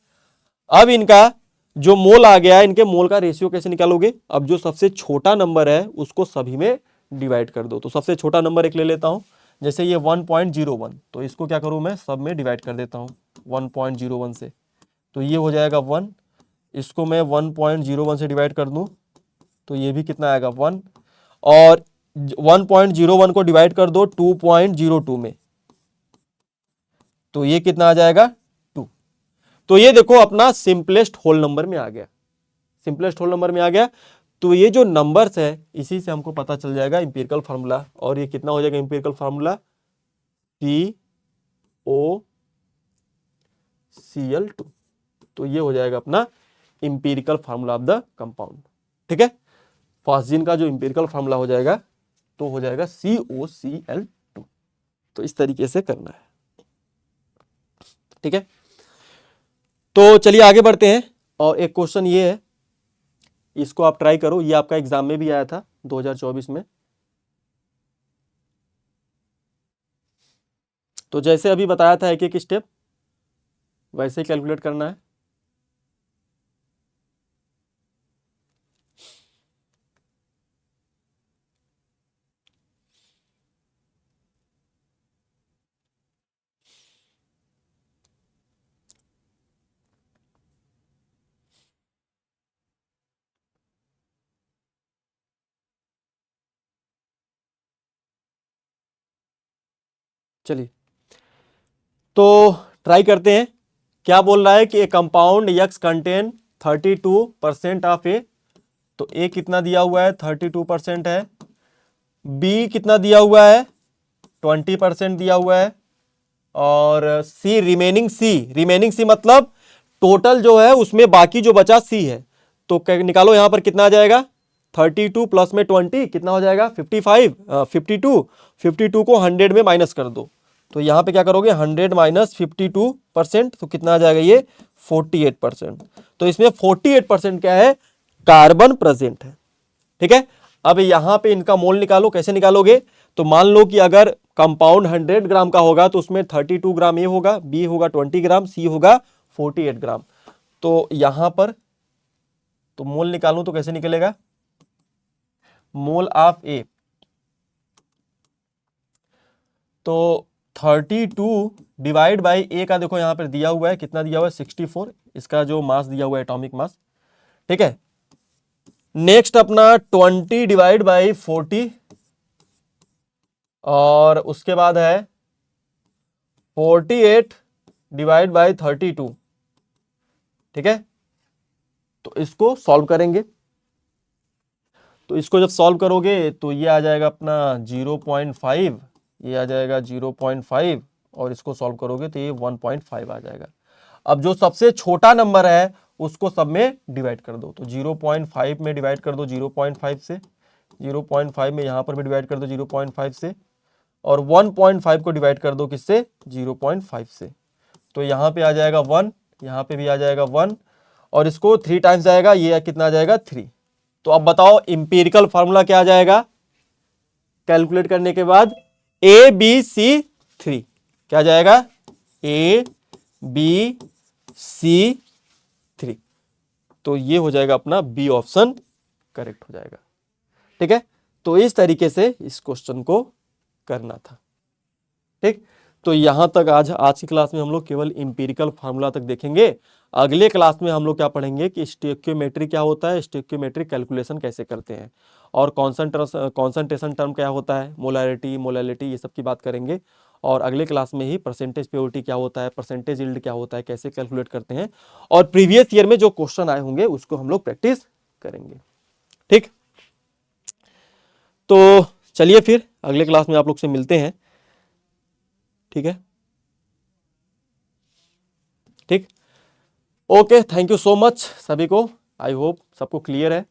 अब इनका जो मोल आ गया, इनके मोल का रेशियो कैसे निकालोगे? अब जो सबसे छोटा नंबर है उसको सभी में डिवाइड कर दो। तो सबसे छोटा नंबर एक ले लेता हूं, जैसे ये 1.01, तो इसको क्या करूं मैं सब में डिवाइड कर देता हूं 1.01 से, तो ये हो जाएगा 1। इसको मैं 1.01 से डिवाइड कर दूं तो ये भी कितना आएगा 1, और 1.01 को डिवाइड कर दो 2.02 में, तो ये कितना आ जाएगा 2। तो ये देखो अपना सिंपलेस्ट होल नंबर में आ गया, सिंपलेस्ट होल नंबर में आ गया। तो ये जो नंबर्स है इसी से हमको पता चल जाएगा इंपिरिकल फार्मूला, और ये कितना हो जाएगा इंपिरिकल फार्मूला COCl2। तो ये हो जाएगा अपना empirical formula of the compound, ठीक है। फास्जिन का जो इंपिरिकल फार्मूला हो जाएगा तो हो जाएगा COCl2। तो इस तरीके से करना है, ठीक है। तो चलिए आगे बढ़ते हैं, और एक क्वेश्चन ये है, इसको आप ट्राई करो, ये आपका एग्जाम में भी आया था 2024 में। तो जैसे अभी बताया था एक एक स्टेप वैसे ही कैलकुलेट करना है। चलिए तो ट्राई करते हैं। क्या बोल रहा है कि a compound X contain 32% of A, तो ए कितना दिया हुआ है 32% है, बी कितना दिया हुआ है 20% दिया हुआ है, और सी रिमेनिंग सी मतलब टोटल जो है उसमें बाकी जो बचा सी है। तो निकालो यहां पर कितना आ जाएगा 32 प्लस में 20 कितना हो जाएगा 55, 52 को 100 में माइनस कर दो। तो यहां पे क्या करोगे 100 माइनस 52%, तो कितना आ जाएगा ये 48%। तो इसमें 48% क्या है कार्बन प्रेजेंट है, ठीक है। अब यहां पे इनका मोल निकालो, कैसे निकालोगे? तो मान लो कि अगर कंपाउंड 100 ग्राम का होगा तो उसमें 32 ग्राम ए होगा, बी होगा 20 ग्राम, सी होगा 48 ग्राम। तो यहां पर तो मोल निकालूं तो कैसे निकलेगा? मोल ऑफ ए, तो 32 डिवाइड बाई ए का देखो यहां पर दिया हुआ है, कितना दिया हुआ है 64, इसका जो मास दिया हुआ है एटॉमिक मास, ठीक है। नेक्स्ट अपना 20 डिवाइड बाई 40, और उसके बाद है 48 डिवाइड बाई 32, ठीक है। तो इसको सॉल्व करेंगे, तो इसको जब सॉल्व करोगे तो ये आ जाएगा अपना 0.5, ये आ जाएगा 0.5, और इसको सॉल्व करोगे तो ये 1.5 आ जाएगा। अब जो सबसे छोटा नंबर है उसको सब में डिवाइड कर दो, तो 0.5 में डिवाइड कर दो 0.5 से, 0.5 में यहां पर भी डिवाइड कर दो 0.5 से, और 1.5 को डिवाइड कर दो किससे 0.5 से। तो यहां पे आ जाएगा 1, यहां पे भी आ जाएगा 1, और इसको 3 टाइम्स जाएगा, ये कितना आ जाएगा 3। तो अब बताओ इंपिरिकल फार्मूला क्या आ जाएगा कैलकुलेट करने के बाद? ABC3 क्या आ जाएगा ABC3। तो ये हो जाएगा अपना बी ऑप्शन करेक्ट हो जाएगा, ठीक है। तो इस तरीके से इस क्वेश्चन को करना था, ठीक। तो यहां तक आज की क्लास में हम लोग केवल इंपिरिकल फार्मूला तक देखेंगे। अगले क्लास में हम लोग क्या पढ़ेंगे कि स्टोइकियोमेट्री क्या होता है, स्टोइकियोमेट्रिक कैलकुलेशन कैसे करते हैं, और कॉन्सेंट्रेशन टर्म क्या होता है, मोलैरिटी मोलैलिटी, ये सब की बात करेंगे। और अगले क्लास में ही परसेंटेज प्योरिटी क्या होता है, परसेंटेज यील्ड क्या होता है, कैसे कैलकुलेट करते हैं, और प्रीवियस ईयर में जो क्वेश्चन आए होंगे उसको हम लोग प्रैक्टिस करेंगे, ठीक। तो चलिए फिर अगले क्लास में आप लोग से मिलते हैं। ठीक है, ठीक, okay, thank you so much सभी को। आई होप सबको क्लियर है।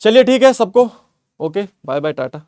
चलिए ठीक है सबको, ओके, बाय बाय, टाटा।